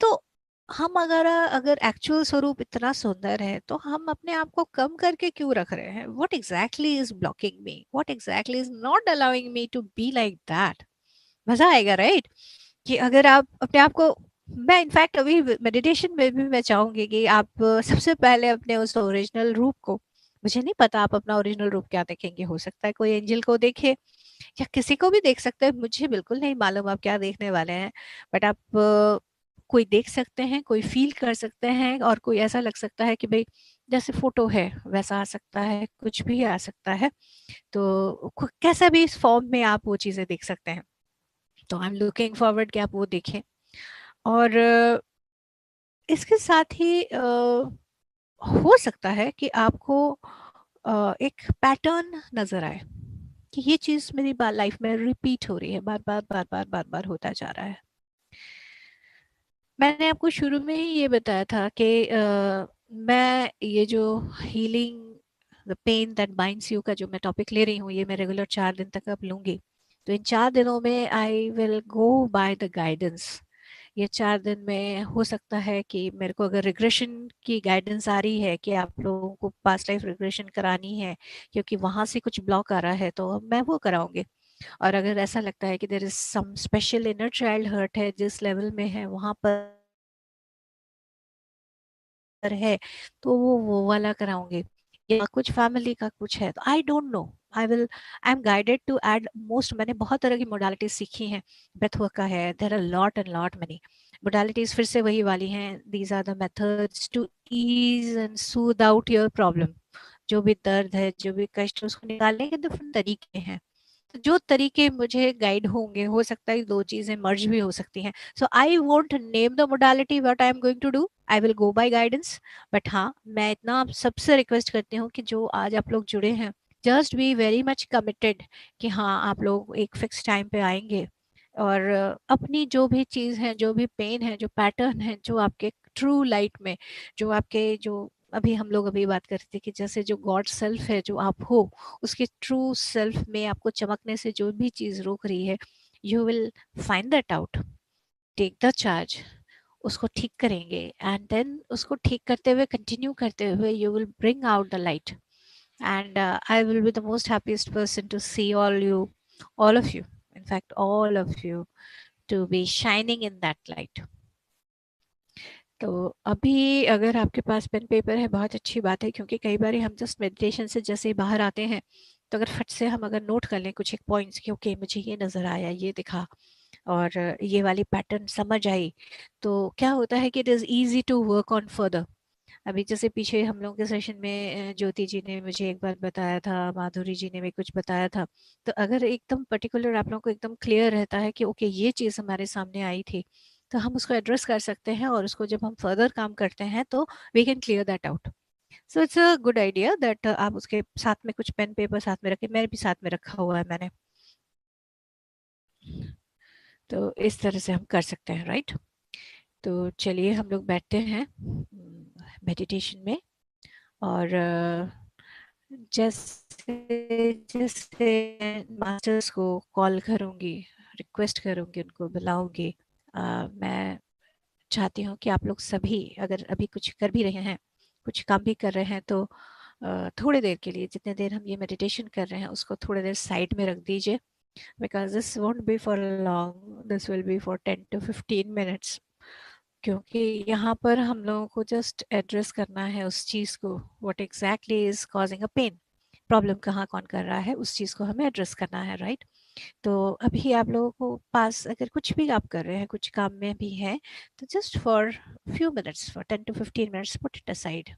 तो हम अगर अगर एक्चुअल स्वरूप इतना सुंदर है तो हम अपने आप को कम करके क्यों रख रहे हैं? What exactly is blocking me? What exactly is not allowing me to be like that? मजा आएगा, राइट? कि अगर आप अपने आप को, मैं इनफैक्ट अभी मेडिटेशन में भी मैं चाहूंगी कि आप सबसे पहले अपने उस ओरिजिनल रूप को, मुझे नहीं पता आप अपना ओरिजिनल रूप क्या देखेंगे, हो सकता है कोई एंजल को देखे या किसी को भी देख सकते हैं, मुझे बिल्कुल नहीं मालूम आप क्या देखने वाले हैं। बट आप कोई देख सकते हैं, कोई फील कर सकते हैं, और कोई ऐसा लग सकता है कि भाई जैसे फोटो है वैसा आ सकता है, कुछ भी आ सकता है। तो कैसा भी इस फॉर्म में आप वो चीजें देख सकते हैं। तो आई एम लुकिंग फॉरवर्ड कि आप वो देखें। और इसके साथ ही हो सकता है कि आपको एक पैटर्न नजर आए कि ये चीज मेरी लाइफ में रिपीट हो रही है, बार बार बार बार बार बार होता जा रहा है। मैंने आपको शुरू में ही ये बताया था कि मैं ये जो healing the pain that binds you का जो मैं टॉपिक ले रही हूँ, ये मैं रेगुलर 4 दिन तक अब लूंगी। तो इन 4 दिनों में आई will go by the guidance. ये 4 दिन में हो सकता है कि मेरे को अगर रिग्रेशन की गाइडेंस आ रही है कि आप लोगों को पास्ट लाइफ रिग्रेशन करानी है क्योंकि वहां से कुछ ब्लॉक आ रहा है, तो मैं वो कराऊंगी। और अगर ऐसा लगता है कि there is some special inner child hurt है, जिस लेवल में है वहां पर है, तो वो वाला कराऊंगी। या कुछ फैमिली का कुछ है तो I don't know. I am guided to add most. मैंने बहुत तरह की मोडालिटीज सीखी हैं। ब्रेथ वर्क का है, there are lot and lot many modalities, फिर से वही वाली हैं। These are the methods to ease and soothe out your problem. जो भी दर्द है, जो भी कष्ट है, उसको निकालने के डिफरेंट तरीके हैं। तो जो तरीके मुझे गाइड होंगे, हो सकता है दो चीजें मर्ज भी हो सकती हैं। So I won't name the modality what I am going to do, I will go by guidance. But हाँ, मैं इतना आप सबसे रिक्वेस्ट करती हूँ कि जो आज आप लोग जुड़े हैं, just be very much committed कि हाँ आप लोग एक फिक्स टाइम पे आएंगे। और अपनी जो भी चीज़ है, जो भी पेन है, जो पैटर्न है, जो आपके ट्रू लाइट में, जो आपके जो अभी हम लोग अभी बात करते थे कि जैसे जो गॉड सेल्फ है जो आप हो, उसके ट्रू सेल्फ में आपको चमकने से जो भी चीज़ रोक रही है, you will find that out, take the charge, उसको ठीक करेंगे। एंड देन उसको ठीक करते हुए, कंटिन्यू करते हुए, you will bring out the light. And I will be the most happiest person to see all of you, in fact all of you, to be shining in that light. तो अभी अगर आपके पास pen paper है, बहुत अच्छी बात है, क्योंकि कई बार हम जस्ट मेडिटेशन से जैसे ही बाहर आते हैं, तो अगर फट से हम अगर नोट कर लें कुछ एक पॉइंट्स कि ओके मुझे ये नज़र आया, ये दिखा, और ये वाली पैटर्न समझ आई, तो क्या होता है कि it is easy to work on further. अभी जैसे पीछे हम लोगों के सेशन में ज्योति जी ने मुझे एक बार बताया था, माधुरी जी ने भी कुछ बताया था। तो अगर एकदम पर्टिकुलर आप लोगों को एकदम क्लियर रहता है कि ओके ये चीज़ हमारे सामने आई थी, तो हम उसको एड्रेस कर सकते हैं, और उसको जब हम फर्दर काम करते हैं तो we can clear that out. So it's a good idea दैट आप उसके साथ में कुछ पेन पेपर साथ में रखें। मेरे भी साथ में रखा हुआ है मैंने। तो इस तरह से हम कर सकते हैं, राइट? तो चलिए हम लोग बैठते हैं मेडिटेशन में। और जैसे जैसे मास्टर्स को कॉल करूंगी, रिक्वेस्ट करूंगी, उनको बुलाऊंगी, मैं चाहती हूँ कि आप लोग सभी अगर अभी कुछ कर भी रहे हैं, कुछ काम भी कर रहे हैं, तो थोड़ी देर के लिए, जितने देर हम ये मेडिटेशन कर रहे हैं, उसको थोड़ी देर साइड में रख दीजिए। Because this won't be for long, this will be for 10 to 15 minutes। क्योंकि यहाँ पर हम लोगों को जस्ट एड्रेस करना है उस चीज़ को, what exactly is causing a pain. Problem कहाँ कौन कर रहा है, उस चीज़ को हमें एड्रेस करना है, राइट? तो अभी आप लोगों को पास अगर कुछ भी आप कर रहे हैं, कुछ काम में भी हैं, तो just for few minutes, for 10 to 15 minutes, put it aside.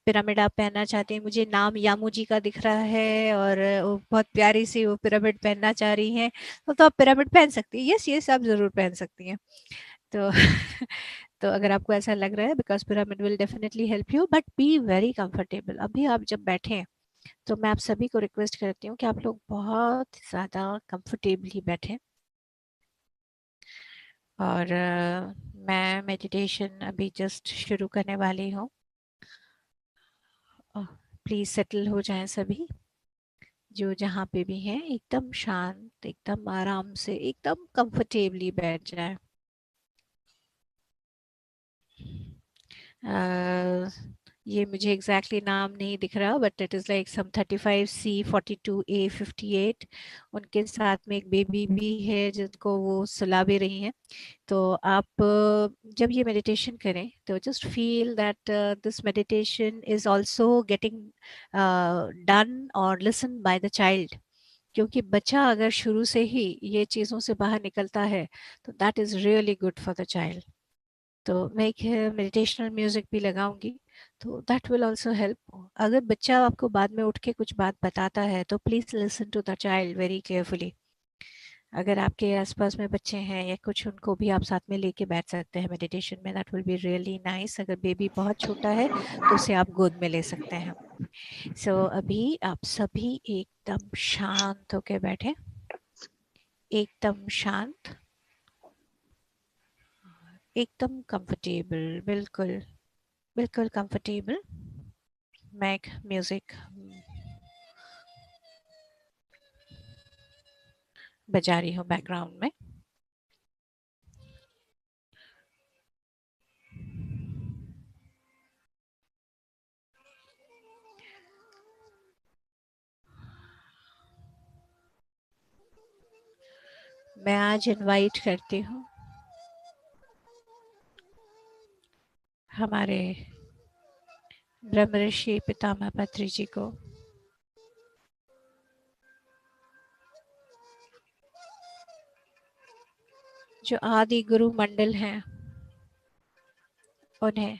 Pyramid आप पहनना चाहते हैं, मुझे नाम यामू जी का दिख रहा है और वो बहुत प्यारी सी वो पिरामिड पहनना चाह रही हैं, तो आप पिरामिड पहन सकती हैं। यस यस, आप ज़रूर पहन सकती हैं। तो तो अगर आपको ऐसा लग रहा है, because pyramid will definitely help you, but be very comfortable. अभी आप जब बैठें, तो मैं आप सभी को रिक्वेस्ट करती हूँ कि आप लोग बहुत ज़्यादा कंफर्टेबली बैठें। और मैं मेडिटेशन अभी जस्ट शुरू करने वाली हूँ। प्लीज़ सेटल हो जाएं सभी, जो जहाँ पे भी हैं, एकदम शांत, एकदम आराम से, एकदम कंफर्टेबली बैठ जाएं। अ, ये मुझे एग्जैक्टली नाम नहीं दिख रहा, but it is like some 35C42A58। उनके साथ में एक बेबी भी है जिनको वो सुला भी रही हैं। तो आप जब ये मेडिटेशन करें, तो just feel that this meditation is also getting done और लिसन बाय द चाइल्ड। क्योंकि बच्चा अगर शुरू से ही ये चीज़ों से बाहर निकलता है, तो that is really good for the child. तो मैं एक मेडिटेशनल म्यूजिक भी लगाऊंगी, तो दैट विल आल्सो हेल्प। अगर बच्चा आपको बाद में उठ के कुछ बात बताता है, तो please listen to the child very carefully. अगर आपके आसपास में बच्चे हैं या कुछ, उनको भी आप साथ में लेके बैठ सकते हैं मेडिटेशन में, that will be really nice. अगर बेबी बहुत छोटा है, तो उसे आप गोद में ले सकते हैं। सो अभी आप सभी एकदम शांत होके बैठे, एकदम शांत, एकदम कंफर्टेबल, बिल्कुल बिल्कुल कंफर्टेबल। मैं एक म्यूजिक बजा रही हूँ बैकग्राउंड में। मैं आज इनवाइट करती हूँ हमारे ब्रह्म ऋषि पितामह पत्री जी को, जो आदि गुरु मंडल हैं, उन्हें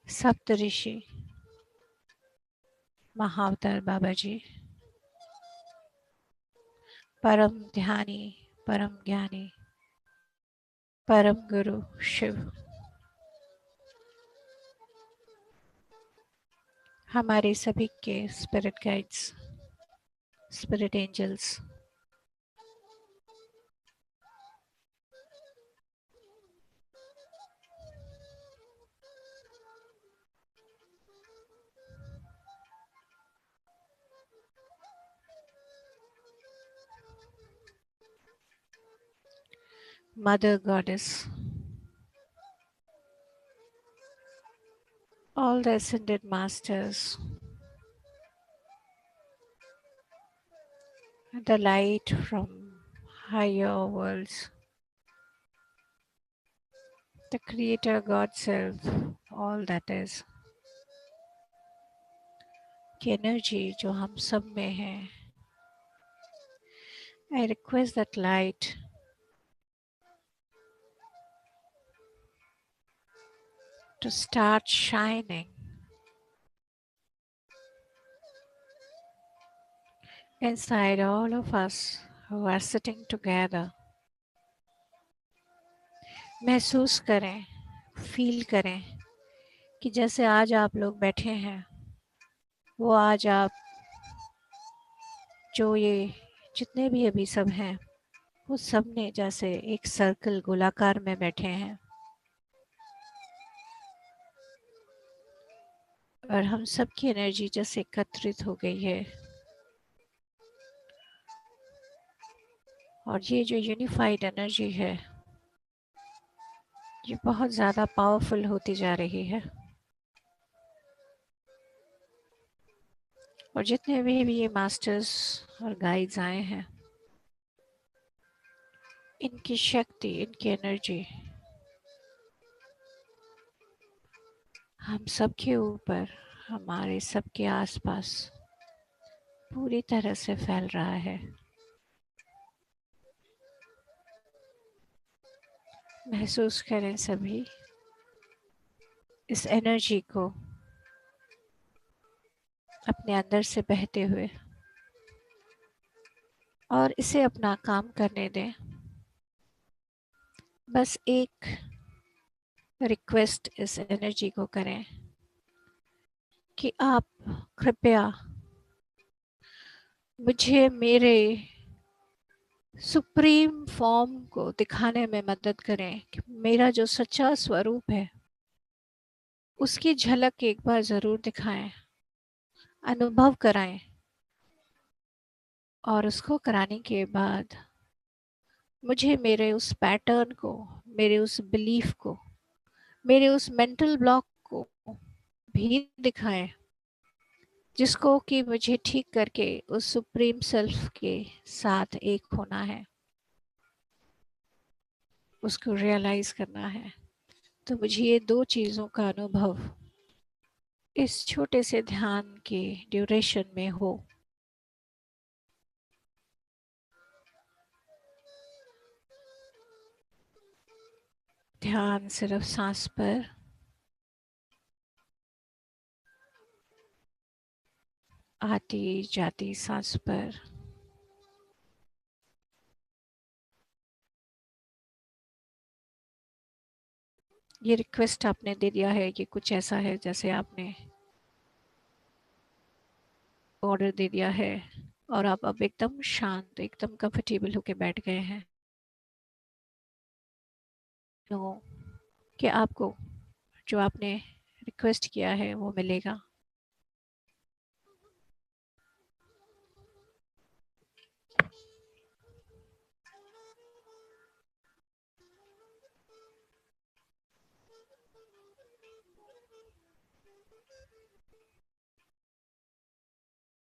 सप्त ऋषि, महाअवतार बाबा जी, परम ध्यानी, परम ज्ञानी, परम गुरु शिव, हमारे सभी के spirit guides, spirit angels, mother goddess, all the ascended masters, the light from higher worlds, the creator God self, all that is, की एनर्जी जो हम सब में है, I request that light to start shining inside all of us who are sitting together. महसूस करें, feel करें कि जैसे आज आप लोग बैठे हैं, वो आज आप जो ये जितने भी अभी सब हैं, वो सब ने जैसे एक सर्कल गोलाकार में बैठे हैं, और हम सब की एनर्जी जैसे एकत्रित हो गई है। और ये जो यूनिफाइड एनर्जी है, ये बहुत ज़्यादा पावरफुल होती जा रही है। और जितने भी ये मास्टर्स और गाइड्स आए हैं, इनकी शक्ति, इनकी एनर्जी हम सबके ऊपर, हमारे सबके आसपास पूरी तरह से फैल रहा है। महसूस करें सभी इस एनर्जी को अपने अंदर से बहते हुए, और इसे अपना काम करने दें। बस एक रिक्वेस्ट इस एनर्जी को करें कि आप कृपया मुझे मेरे सुप्रीम फॉर्म को दिखाने में मदद करें, कि मेरा जो सच्चा स्वरूप है उसकी झलक एक बार ज़रूर दिखाएं, अनुभव कराएं, और उसको कराने के बाद मुझे मेरे उस पैटर्न को, मेरे उस बिलीफ को, मेरे उस मेंटल ब्लॉक को भी दिखाएं, जिसको कि मुझे ठीक करके उस सुप्रीम सेल्फ के साथ एक होना है, उसको रियलाइज करना है। तो मुझे ये दो चीज़ों का अनुभव इस छोटे से ध्यान के ड्यूरेशन में हो। ध्यान सिर्फ सांस पर, आती जाती सांस पर। ये रिक्वेस्ट आपने दे दिया है कि कुछ ऐसा है जैसे आपने ऑर्डर दे दिया है, और आप अब एकदम शांत, एकदम कंफर्टेबल होके बैठ गए हैं। तो कि आपको जो आपने रिक्वेस्ट किया है वो मिलेगा।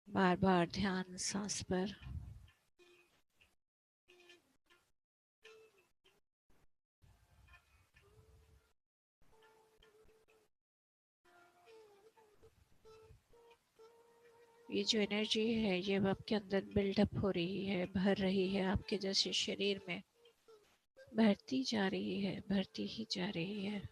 बार बार ध्यान सांस पर। ये जो एनर्जी है ये अब आपके अंदर बिल्डअप हो रही है, भर रही है, आपके जैसे शरीर में भरती जा रही है, भरती ही जा रही है।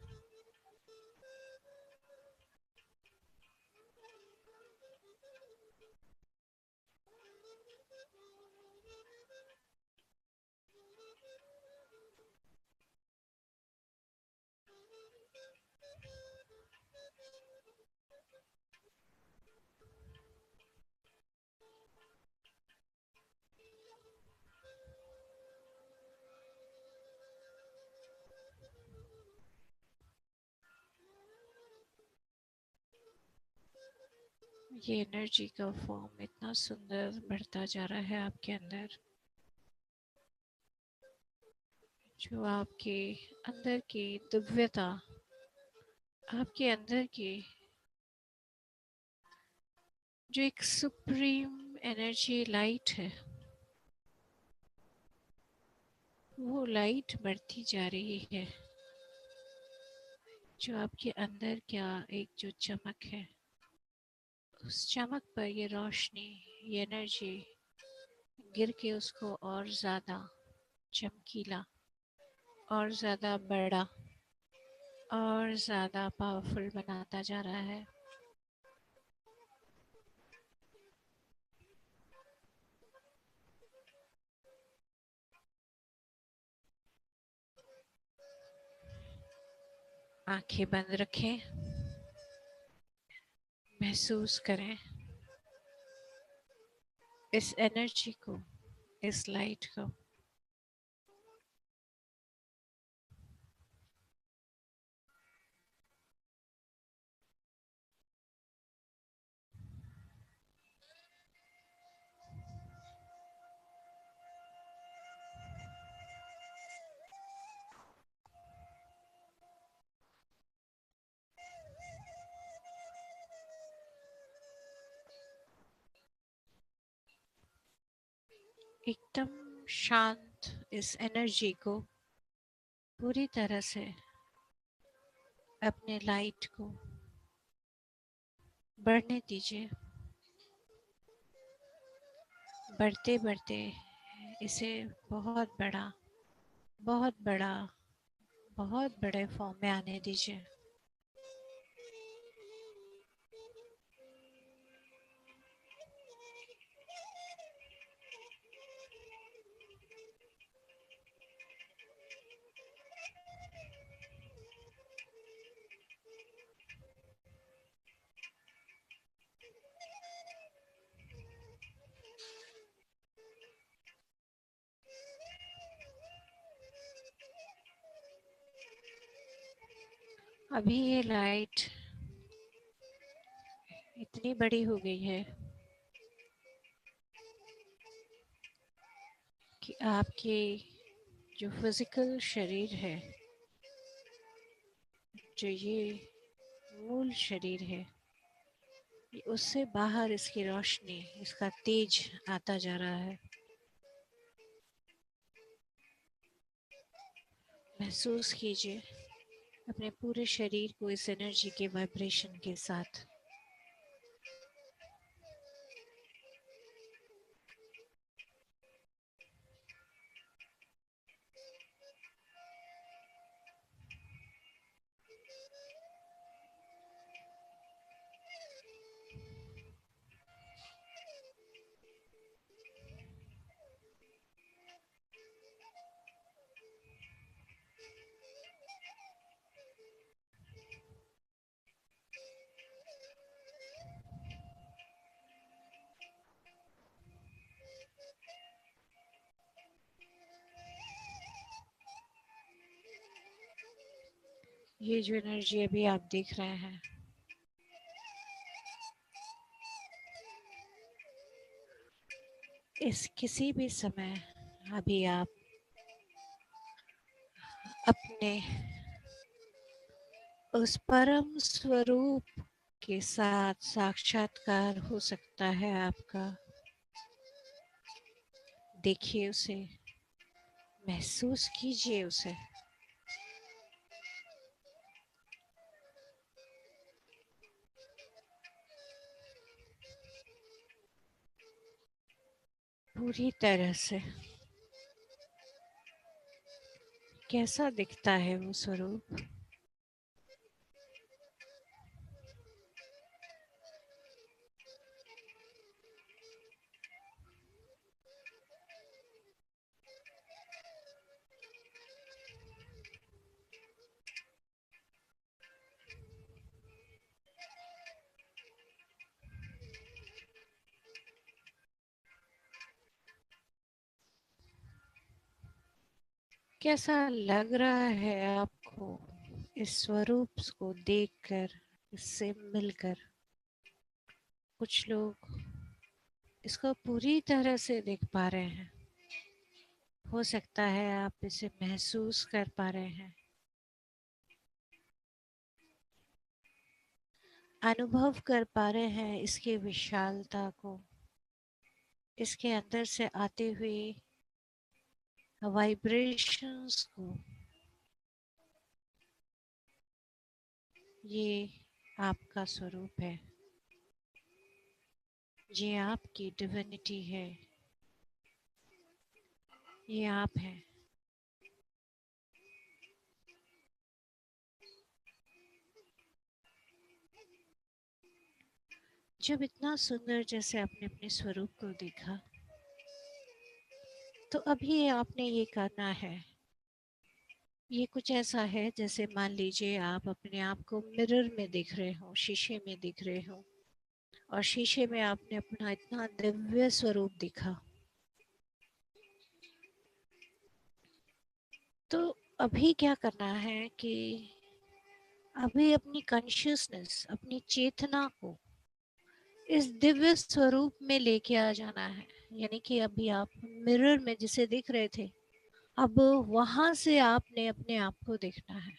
ये एनर्जी का फॉर्म इतना सुंदर बढ़ता जा रहा है आपके अंदर, जो आपके अंदर की दिव्यता, आपके अंदर की जो एक सुप्रीम एनर्जी लाइट है, वो लाइट बढ़ती जा रही है। जो आपके अंदर क्या एक जो चमक है, उस चमक पर ये रोशनी, ये एनर्जी गिर के उसको और ज़्यादा चमकीला, और ज़्यादा बड़ा, और ज़्यादा पावरफुल बनाता जा रहा है। आंखें बंद रखें, महसूस करें इस एनर्जी को, इस लाइट को। एकदम शांत इस एनर्जी को पूरी तरह से, अपने लाइट को बढ़ने दीजिए। बढ़ते बढ़ते इसे बहुत बड़ा, बहुत बड़ा, बहुत बड़े फॉर्म में आने दीजिए। अभी ये लाइट इतनी बड़ी हो गई है कि आपके जो फिजिकल शरीर है, जो ये मूल शरीर है, उससे बाहर इसकी रोशनी, इसका तेज आता जा रहा है। महसूस कीजिए अपने पूरे शरीर को इस एनर्जी के वाइब्रेशन के साथ। ये जो एनर्जी अभी आप देख रहे हैं, इस किसी भी समय अभी आप अपने उस परम स्वरूप के साथ साक्षात्कार हो सकता है आपका। देखिए उसे, महसूस कीजिए उसे। पूरी तरह से कैसा दिखता है वो स्वरूप। कैसा लग रहा है आपको इस स्वरूप को देखकर, इससे मिलकर? कुछ लोग इसको पूरी तरह से देख पा रहे हैं। हो सकता है आप इसे महसूस कर पा रहे हैं, अनुभव कर पा रहे हैं इसके विशालता को, इसके अंदर से आते हुए वाइब्रेशंस को। ये आपका स्वरूप है, ये आपकी डिविनिटी है, ये आप हैं। जब इतना सुंदर जैसे आपने अपने स्वरूप को देखा, तो अभी आपने ये करना है। ये कुछ ऐसा है जैसे मान लीजिए आप अपने आप को मिरर में देख रहे हो, शीशे में दिख रहे हो, और शीशे में आपने अपना इतना दिव्य स्वरूप दिखा। तो अभी क्या करना है कि अभी अपनी कॉन्शियसनेस, अपनी चेतना को इस दिव्य स्वरूप में लेके आ जाना है। यानी कि अभी आप मिरर में जिसे दिख रहे थे, अब वहां से आपने अपने आप को देखना है।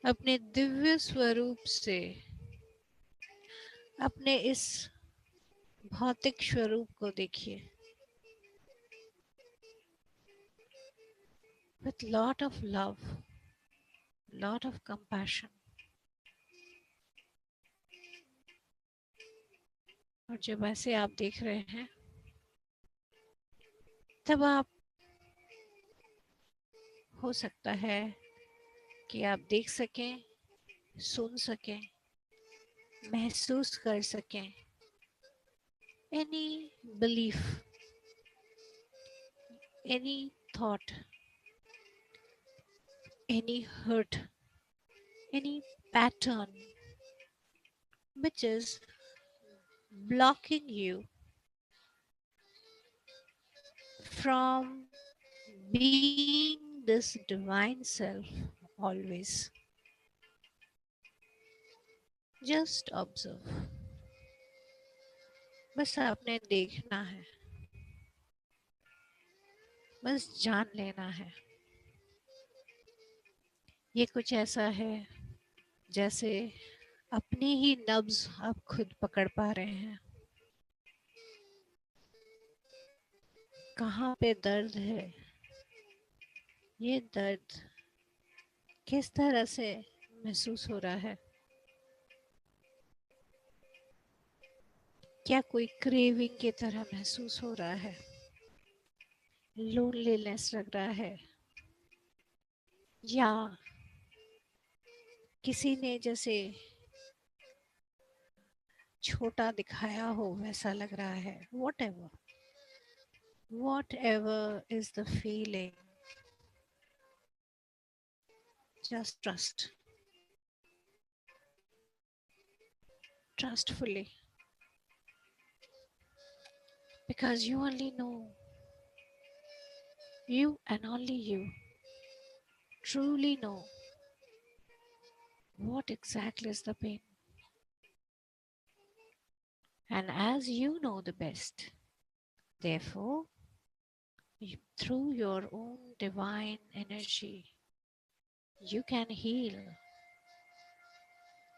अपने दिव्य स्वरूप से अपने इस भौतिक स्वरूप को देखिए, with lot of love, lot of compassion. और जब ऐसे आप देख रहे हैं तब आप, हो सकता है कि आप देख सकें, सुन सकें, महसूस कर सकें any belief, any thought, any hurt, any pattern which is blocking you from being this divine self always. Just observe. बस आपने देखना है, बस जान लेना है. ये कुछ ऐसा है जैसे अपनी ही नब्ज आप खुद पकड़ पा रहे हैं. कहाँ पे दर्द है, ये दर्द किस तरह से महसूस हो रहा है. क्या कोई क्रेविंग की तरह महसूस हो रहा है, लोनलीनेस लग रहा है, या किसी ने जैसे छोटा दिखाया हो वैसा लग रहा है. whatever is the feeling, just trust fully, because you only know, you and only you truly know what exactly is the pain. And as you know the best, therefore, through your own divine energy, you can heal.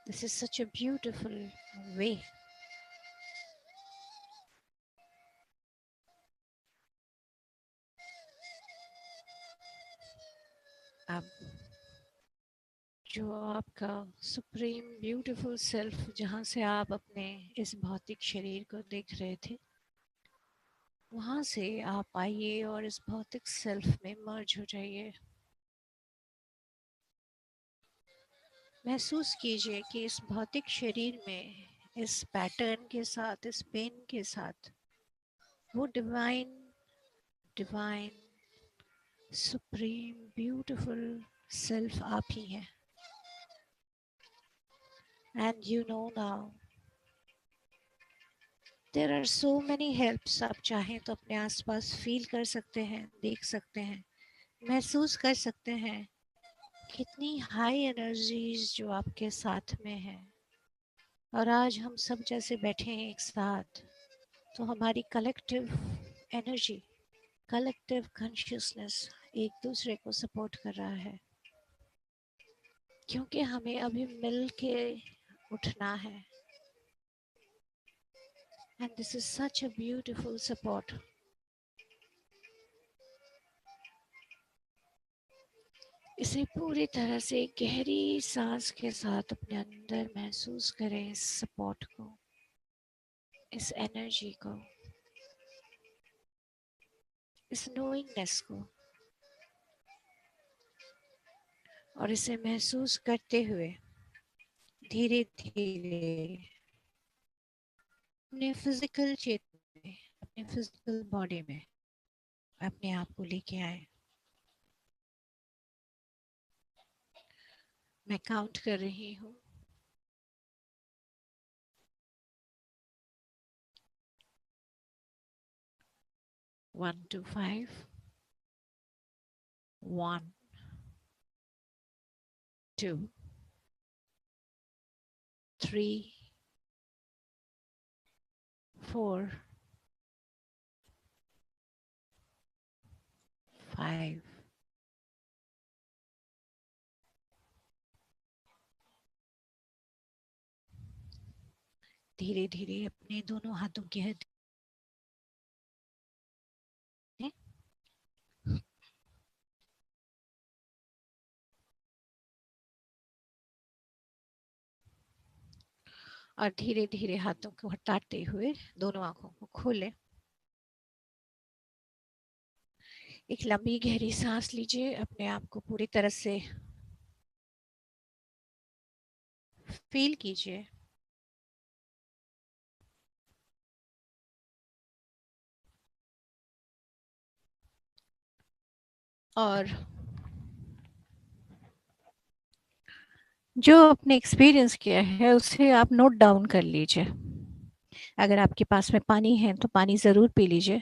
This is such a beautiful way. अब जो आपका supreme beautiful self, जहाँ से आप अपने इस भौतिक शरीर को देख रहे थे, वहाँ से आप आइए और इस भौतिक सेल्फ में मर्ज हो जाइए. महसूस कीजिए कि इस भौतिक शरीर में, इस पैटर्न के साथ, इस पेन के साथ, वो divine divine supreme beautiful self आप ही हैं. And you know now there are so many helps. आप चाहें तो अपने आसपास फील कर सकते हैं, देख सकते हैं, महसूस कर सकते हैं कितनी हाई एनर्जीज जो आपके साथ में हैं. और आज हम सब जैसे बैठे हैं एक साथ, तो हमारी कलेक्टिव एनर्जी, कलेक्टिव कॉन्शियसनेस एक दूसरे को सपोर्ट कर रहा है, क्योंकि हमें अभी मिल के उठना है. And this is such a beautiful support. इसे पूरी तरह से गहरी सांस के साथ अपने अंदर महसूस करें, इस सपोर्ट को, इस एनर्जी को, इस नोइंगनेस को. और इसे महसूस करते हुए धीरे धीरे अपने फिजिकल चेतना में, अपने फिजिकल बॉडी में अपने आप को लेके आए. मैं काउंट कर रही हूँ. 1 to 5. 1, 2, 3, 4, 5. धीरे धीरे अपने दोनों हाथों की हद और धीरे धीरे हाथों को हटाते हुए दोनों आंखों को खोलें। एक लंबी गहरी सांस लीजिए, अपने आप को पूरी तरह से फील कीजिए। और जो आपने एक्सपीरियंस किया है उसे आप नोट डाउन कर लीजिए। अगर आपके पास में पानी है तो पानी ज़रूर पी लीजिए।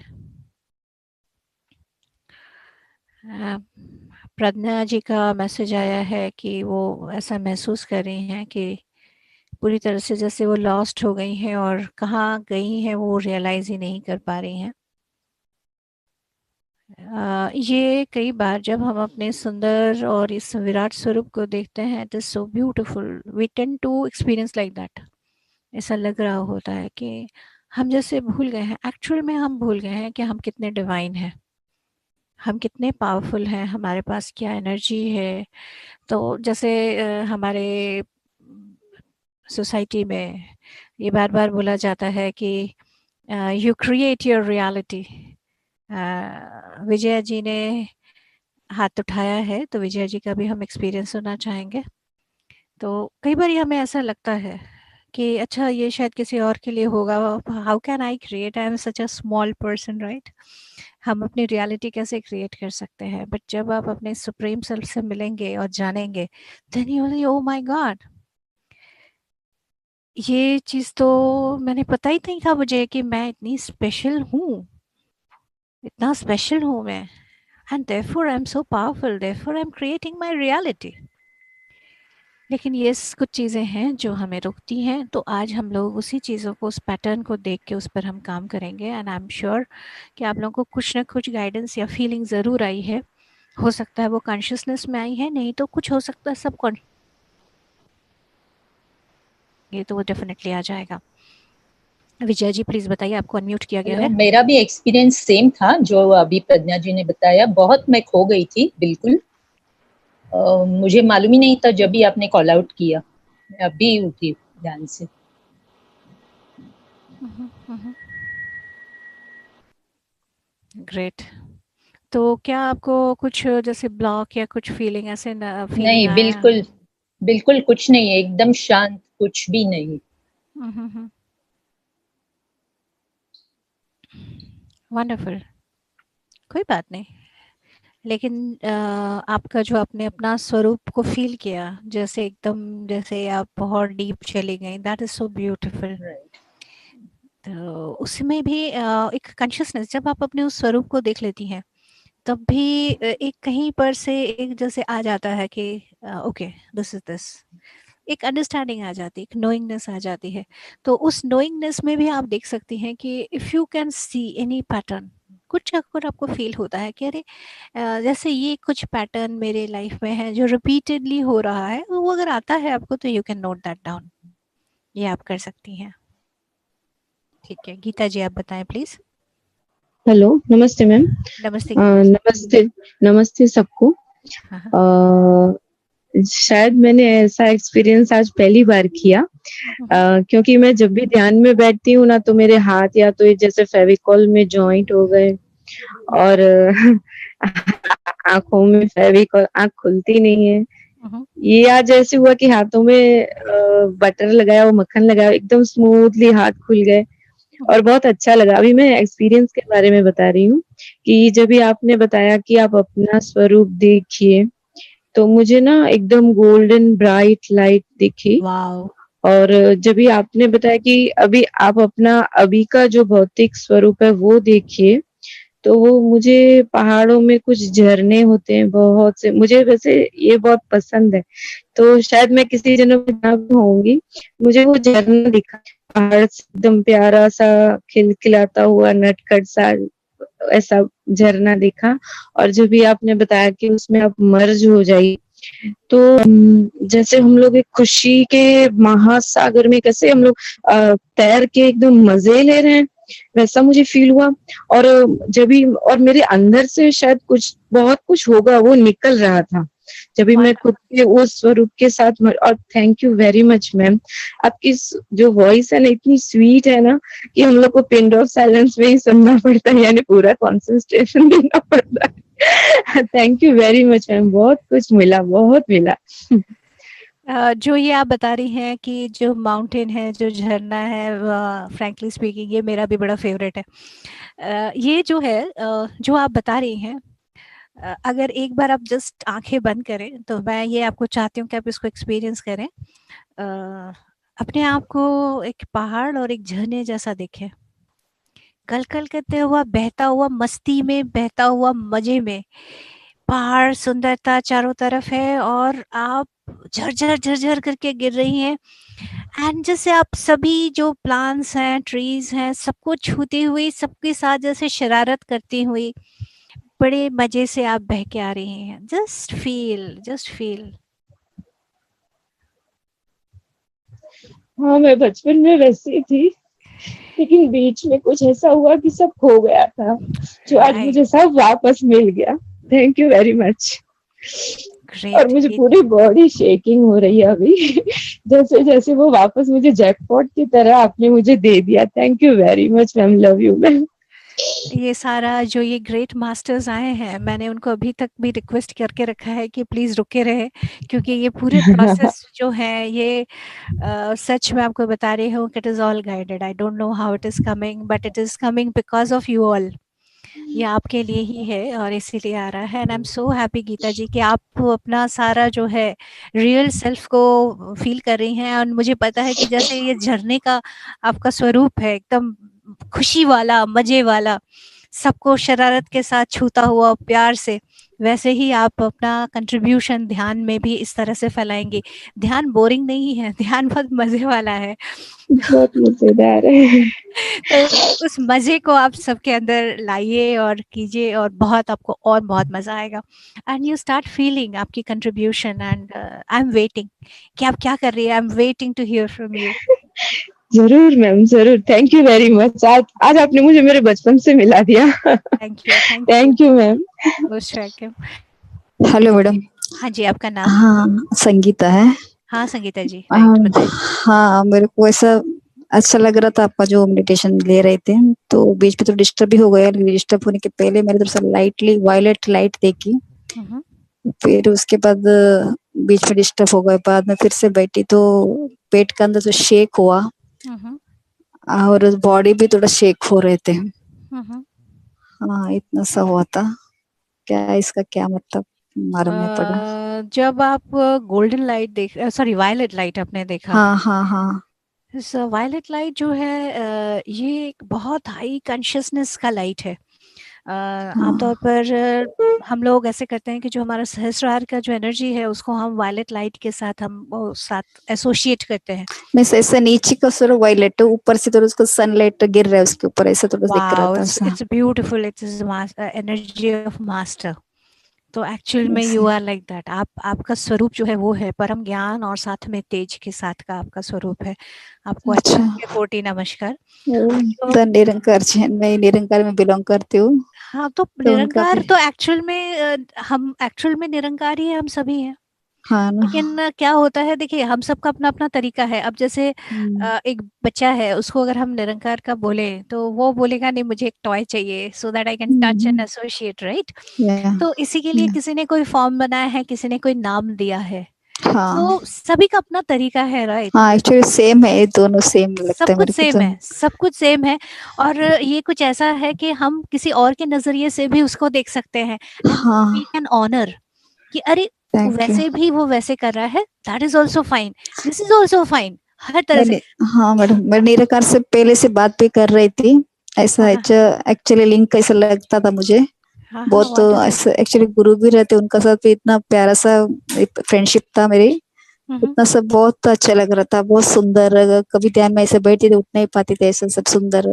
प्रज्ञा जी का मैसेज आया है कि वो ऐसा महसूस कर रही हैं कि पूरी तरह से जैसे वो लॉस्ट हो गई हैं और कहाँ गई हैं वो रियलाइज़ ही नहीं कर पा रही हैं। ये कई बार जब हम अपने सुंदर और इस विराट स्वरूप को देखते हैं, it is so beautiful, we tend to experience like that. ऐसा लग रहा होता है कि हम जैसे भूल गए हैं, एक्चुअल में हम भूल गए हैं कि हम कितने डिवाइन हैं, हम कितने पावरफुल हैं, हमारे पास क्या एनर्जी है। तो जैसे हमारे सोसाइटी में ये बार बार बोला जाता है कि you create your reality. Vijaya ji ने हाथ उठाया है, तो विजया जी का भी हम एक्सपीरियंस सुनना चाहेंगे। तो कई बार हमें ऐसा लगता है कि अच्छा ये शायद किसी और के लिए होगा, how can I create, I am such a small person, right. हम अपनी रियलिटी कैसे क्रिएट कर सकते हैं, बट जब आप अपने सुप्रीम सेल्फ से मिलेंगे और जानेंगे, then you will, oh my god, ये चीज़ तो मैंने पता ही नहीं था मुझे कि मैं इतनी स्पेशल हूँ, इतना स्पेशल हूँ मैं, and therefore I am so powerful, therefore I am creating my reality. लेकिन ये कुछ चीज़ें हैं जो हमें रोकती हैं, तो आज हम लोग उसी चीज़ों को, उस पैटर्न को देख के उस पर हम काम करेंगे, एंड आई एम श्योर कि आप लोगों को कुछ ना कुछ गाइडेंस या फीलिंग ज़रूर आई है। हो सकता है वो कॉन्शियसनेस में आई है, नहीं तो कुछ हो सकता है सब ये तो वो डेफिनेटली आ जाएगा। विजय जी प्लीज बताइए, आपको अनम्यूट किया गया है। मेरा भी एक्सपीरियंस सेम था जो अभी प्रज्ञा जी ने बताया। बहुत मैं खो गई थी बिल्कुल। मुझे मालूम ही नहीं था जब भी आपने कॉल आउट किया, मैं अभी उठी ध्यान से। ग्रेट। तो क्या आपको कुछ जैसे ब्लॉक या कुछ फीलिंग ऐसे फीलिंग नहीं, आया? बिल्कुल बिल्कुल कुछ नहीं, एकदम शांत, कुछ भी नहीं। वंडरफुल। कोई बात नहीं, लेकिन आपका जो आपने अपना स्वरूप को फील किया, जैसे एकदम जैसे आप बहुत डीप चली गई, that is so beautiful. Right. तो उसमें भी एक कॉन्शियसनेस, जब आप अपने उस स्वरूप को देख लेती हैं, तब भी एक कहीं पर से एक जैसे आ जाता है कि ओके, दिस इज दिस, एक अंडरस्टैंडिंग आ जाती है, एक नोइंगनेस आ जाती है। तो उस नोइंगनेस में भी आप देख सकती हैं कि if you can see any pattern, कुछ अगर आपको फील होता है कि अरे जैसे ये कुछ पैटर्न मेरे लाइफ में है जो रिपीटेडली हो रहा है, वो अगर आता है आपको, तो you can note that down. ये आप कर सकती हैं। ठीक है, गीता जी आप बताएं प्लीज। हेलो, नमस्ते मैम। नमस्ते गीता जी। नमस्ते, नमस्ते सबको। हाँ हाँ। शायद मैंने ऐसा एक्सपीरियंस आज पहली बार किया, हम्म, क्योंकि मैं जब भी ध्यान में बैठती हूँ ना, तो मेरे हाथ या तो ये जैसे फेविकॉल में जॉइंट हो गए, और आँखों में फेविकॉल, आँख खुलती नहीं है। हम्म, ये आज ऐसे हुआ कि हाथों में बटर लगाया, वो मक्खन लगाया, एकदम स्मूथली हाथ खुल गए हम्म, और बहुत अच्छा लगा। अभी मैं एक्सपीरियंस के बारे में बता रही हूँ कि जब भी आपने बताया कि आप अपना स्वरूप देखिए, तो मुझे ना एकदम गोल्डन ब्राइट लाइट दिखी। वाओ। और जब भी आपने बताया कि अभी आप अपना अभी का जो भौतिक स्वरूप है वो देखिए, तो वो मुझे पहाड़ों में कुछ झरने होते हैं बहुत से, मुझे वैसे ये बहुत पसंद है। तो शायद मैं किसी जन्म में जहाँ भी होंगी, मुझे वो झरना दिखा, पहाड़ से एकदम प्यारा सा खिलखिलाता हुआ नटखट सा ऐसा झरना दिखा। और जो भी आपने बताया कि उसमें आप मर्ज हो जाइए, तो जैसे हम लोग एक खुशी के महासागर में कैसे हम लोग तैर के एकदम मजे ले रहे हैं, वैसा मुझे फील हुआ। और जब भी, और मेरे अंदर से शायद कुछ बहुत कुछ होगा वो निकल रहा था, जब भी मैं खुद के उस स्वरूप के साथ और thank you very much ma'am, आपकी जो वॉइस है ना इतनी स्वीट है ना कि हम लोग को पिन ड्रॉप साइलेंस में ही सुनना पड़ता है, यानी पूरा कॉन्सेंट्रेशन देना पड़ता है। Thank you very much ma'am, बहुत कुछ मिला, बहुत मिला। जो ये आप बता रही हैं कि जो माउंटेन है, जो झरना है, फ्रैंकली स्पीकिंग ये मेरा भी बड़ा फेवरेट है। ये जो है जो आप बता रही हैं, अगर एक बार आप जस्ट आंखें बंद करें तो मैं ये आपको चाहती हूँ कि आप इसको एक्सपीरियंस करें। अपने आप को एक पहाड़ और एक झरने जैसा देखें, कल कल करते हुआ, बहता हुआ, मस्ती में बहता हुआ, मजे में। पहाड़ सुंदरता चारों तरफ है और आप झरझर झरझर करके गिर रही हैं, एंड जैसे आप सभी जो प्लांट्स हैं, ट्रीज हैं, सबको छूती हुई, सबके साथ जैसे शरारत करती हुई बड़े मजे से आप बह के आ रही हैं। Just feel, just feel. हाँ, मैं बचपन में वैसी थी, लेकिन बीच में कुछ ऐसा हुआ कि सब खो गया था, जो आज मुझे सब वापस मिल गया। Thank you very much. और मुझे पूरी बॉडी शेकिंग हो रही है अभी जैसे जैसे वो वापस मुझे जैकपॉट की तरह आपने मुझे दे दिया। Thank you very much ma'am, love you ma'am. ये सारा जो ये ग्रेट मास्टर्स आए हैं, मैंने उनको अभी तक भी रिक्वेस्ट करके रखा है कि प्लीज रुके रहे, क्योंकि ये पूरे प्रोसेस जो है ये सच में आपको बता रही हूँ, it is all guided. I don't know how it is coming, but it is coming because of you all. ये आपके लिए ही है और इसीलिए आ रहा है। And I am so happy Geeta ji कि आप अपना सारा जो है रियल सेल्फ को फील कर रही हैं। और मुझे पता है कि जैसे ये झरने का आपका स्वरूप है, एकदम खुशी वाला, मजे वाला, सबको शरारत के साथ छूता हुआ प्यार से, वैसे ही आप अपना कंट्रीब्यूशन ध्यान में भी इस तरह से फैलाएंगे। ध्यान बोरिंग नहीं है, ध्यान बहुत मजे वाला है। बहुत मजेदार है। तो उस मजे को आप सबके अंदर लाइए और कीजिए, और बहुत आपको और बहुत मजा आएगा। एंड यू स्टार्ट फीलिंग आपकी कंट्रीब्यूशन, एंड आई एम वेटिंग कि आप क्या कर रही है। I am waiting to hear from you. जरूर मैम, जरूर। Thank you very much. आज आपने मुझे मेरे बचपन से मिला दिया। Thank you, thank you ma'am. Most welcome. Hello madam. हाँ जी, आपका नाम? हाँ, संगीता है। हाँ संगीता जी, राइट, बताइए। हाँ, मेरे को ऐसा अच्छा लग रहा था आपका जो मेडिटेशन ले रहे थे, तो बीच में तो डिस्टर्ब भी हो गया। डिस्टर्ब होने के पहले मैंने थोड़ा सा लाइटली वायलेट लाइट देखी, फिर उसके बाद बीच में डिस्टर्ब हो गए। बाद में फिर से बैठी तो पेट के अंदर तो शेक हुआ और बॉडी भी थोड़ा शेक हो रहे थे। हाँ, इतना सा हुआ था। क्या इसका क्या मतलब मालूम नहीं पड़ा। जब आप गोल्डन लाइट देख, सॉरी वायलेट लाइट आपने देखा। हाँ हाँ हाँ। वायलेट लाइट जो है ये एक बहुत हाई कॉन्शियसनेस का लाइट है। आमतौर पर हम लोग ऐसे करते हैं कि जो हमारा सहस्रार का जो एनर्जी है उसको हम वायलेट लाइट के साथ हम वो साथ एसोसिएट करते हैं। मैं ऐसा नीचे का थोड़ा वायलेट है, ऊपर से थोड़ा उसका सनलाइट गिर रहा है उसके ऊपर, ऐसा थोड़ा दिख रहा था। It's beautiful, it's energy of master. तो एक्चुअल में यू आर लाइक दैट। आपका स्वरूप जो है वो है परम ज्ञान और साथ में तेज के साथ का आपका स्वरूप है। आपको अच्छा कोटि नमस्कार। तो निरंकार मैं निरंकार में बिलोंग करती हूँ। हाँ, तो निरंकार तो एक्चुअल में हम एक्चुअल में निरंकार ही है, हम सभी हैं। हाँ ना। लेकिन क्या होता है, देखिए हम सबका अपना अपना तरीका है। अब जैसे एक बच्चा है, उसको अगर हम निरंकार का बोले तो वो बोलेगा नहीं मुझे एक टॉय चाहिए so that I can touch and associate, right. तो इसी के लिए किसी ने कोई फॉर्म बनाया है, किसी ने कोई नाम दिया है। हाँ। तो सभी का अपना तरीका है, राइट। हाँ, एक्चुअली सेम है, दोनों सेम लगता है मेरे को। सब कुछ सेम है, सब कुछ सेम है। और ये कुछ ऐसा है कि हम किसी और के नजरिए से भी उसको देख सकते हैं। हाँ। वी कैन ऑनर कि अरे वैसे भी वो वैसे कर रहा है, that is also fine, this is also fine, हर तरह से। हाँ मैडम, मैं निरंकार से पहले से बात भी कर रही थी। ऐसा एक्चुअली लिंक कैसा लगता था मुझे। बहुत तो ऐसा एक्चुअली गुरु भी रहते, उनका साथ भी इतना प्यारा सा फ्रेंडशिप था मेरी। इतना सब बहुत अच्छा लग रहा था, बहुत सुंदर। कभी ध्यान में ऐसे बैठती थी, उठ नहीं पाती थी, ऐसा सब सुंदर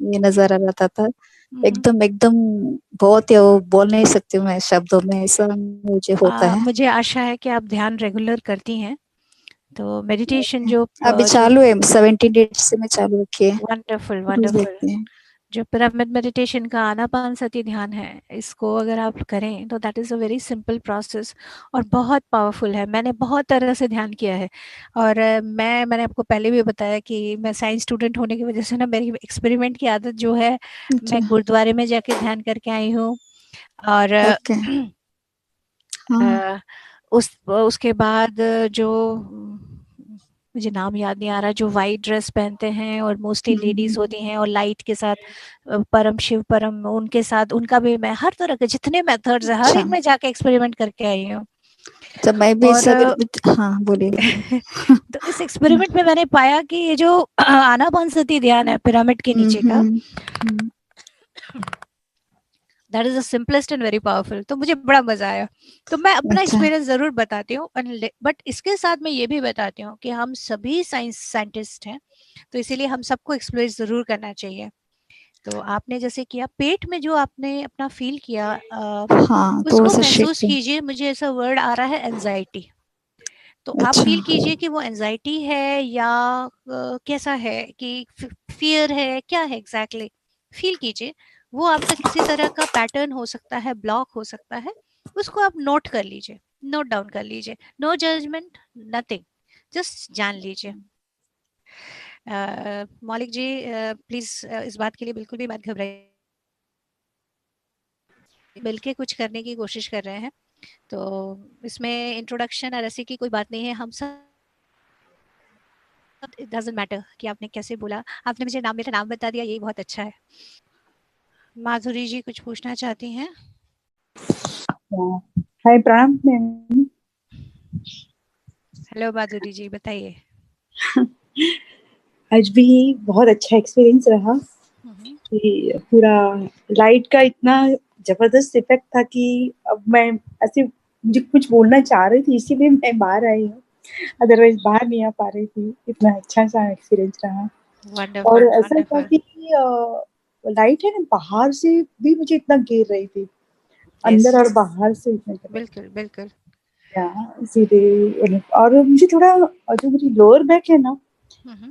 ये नजारा रहता था। एकदम एकदम बहुत ही, वो बोल नहीं सकती हूँ मैं शब्दों में, ऐसा मुझे होता है। मुझे आशा है कि आप ध्यान रेगुलर करती हैं। तो मेडिटेशन जो अभी चालू है, 17 डेट से मैं चालू रखी है। Wonderful wonderful. जो पिरामिड मेडिटेशन का आनापानसति ध्यान है, इसको अगर आप करें तो that is a very simple process और बहुत पावरफुल है। मैंने बहुत तरह से ध्यान किया है और मैंने आपको पहले भी बताया कि मैं साइंस स्टूडेंट होने की वजह से ना मेरी एक्सपेरिमेंट की आदत जो है, अच्छा, मैं गुरुद्वारे में जाके ध्यान करके आई हूँ और ओके, हाँ, उसके बाद जो मुझे नाम याद नहीं आ रहा, जो वाइट ड्रेस पहनते हैं और मोस्टली लेडीज होती हैं और लाइट के साथ परम शिव परम, उनके साथ उनका भी मैं हर तरह के जितने मेथड्स है हर अच्छा, एक में जाके एक्सपेरिमेंट करके आई हूँ। तो मैं भी और सब, हाँ बोलिए। तो इस एक्सपेरिमेंट में मैंने पाया कि ये जो आनापानसति ध्यान है पिरामिड के नीचे का, hmm, that is the simplest and very powerful. तो मुझे बड़ा मजा आया, तो मैं अपना अच्छा, एक्सपीरियंस जरूर बताती हूँ, बट इसके साथ मैं ये भी बताती हूँ कि हम सभी साइंटिस्ट हैं, तो इसीलिए हम सबको एक्सप्लोर जरूर करना चाहिए। तो आपने जैसे किया पेट में जो आपने अपना फील किया, हाँ थोड़ा उसको सा महसूस शिफ्ट, कीजिए। मुझे ऐसा वर्ड आ रहा है एंजाइटी, तो आप अच्छा, फील कीजिए कि वो एंजाइटी है या कैसा है, कि फियर है, क्या है एग्जैक्टली फील कीजिए। वो आपका किसी तरह का पैटर्न हो सकता है, ब्लॉक हो सकता है, उसको आप नोट कर लीजिए, नोट डाउन कर लीजिए। नो जजमेंट, नथिंग, जस्ट जान लीजिए। मौलिक जी प्लीज इस बात के लिए बिल्कुल भी मत घबराइए, मिलके कुछ करने की कोशिश कर रहे हैं, तो इसमें इंट्रोडक्शन और ऐसी की कोई बात नहीं है। हम सब, इट डजंट मैटर कि आपने कैसे बोला, आपने मुझे नाम, मेरा नाम बता दिया, यही बहुत अच्छा है। माधुरी जी कुछ पूछना चाहती हैं? हाय प्रणाम मैम। हेलो माधुरी जी, बताइए। आज भी बहुत अच्छा एक्सपीरियंस रहा कि पूरा लाइट का इतना जबरदस्त इफेक्ट था कि अब मैं ऐसे मुझे कुछ बोलना चाह रही थी, इसीलिए मैं बाहर आई हूँ, अदरवाइज बाहर नहीं आ पा रही थी। इतना अच्छा सा एक्सपीरियंस रहा। और वंडरफुल ऐसा था वंडरफुल। कि लाइट है ना, बाहर से भी मुझे इतना घेर रही थी, यस, अंदर और बाहर से इतना घेर रही बिल्कुल बिल्कुल। थी। इसीलिए और मुझे थोड़ा जो मेरी लोअर बैक है ना,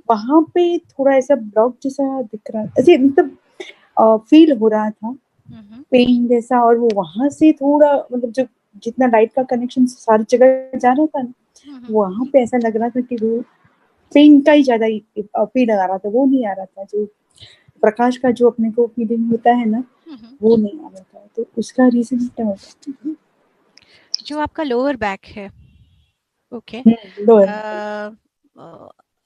वहां पे थोड़ा ऐसा ब्लॉक जैसा दिख रहा, ऐसे मतलब फील हो रहा था, पेन जैसा। और वो वहां से थोड़ा मतलब जो जितना लाइट का कनेक्शन सारी जगह जा रहा था ना, वहां पे ऐसा लग रहा था कि वो पेन का ही ज्यादा फील आ रहा था, वो नहीं आ रहा था जो प्रकाश का जो अपने को फीलिंग होता है ना, वो नहीं आ रहा था। तो उसका रीजन क्या होगा? जो आपका लोअर बैक है, ओके, लोअर।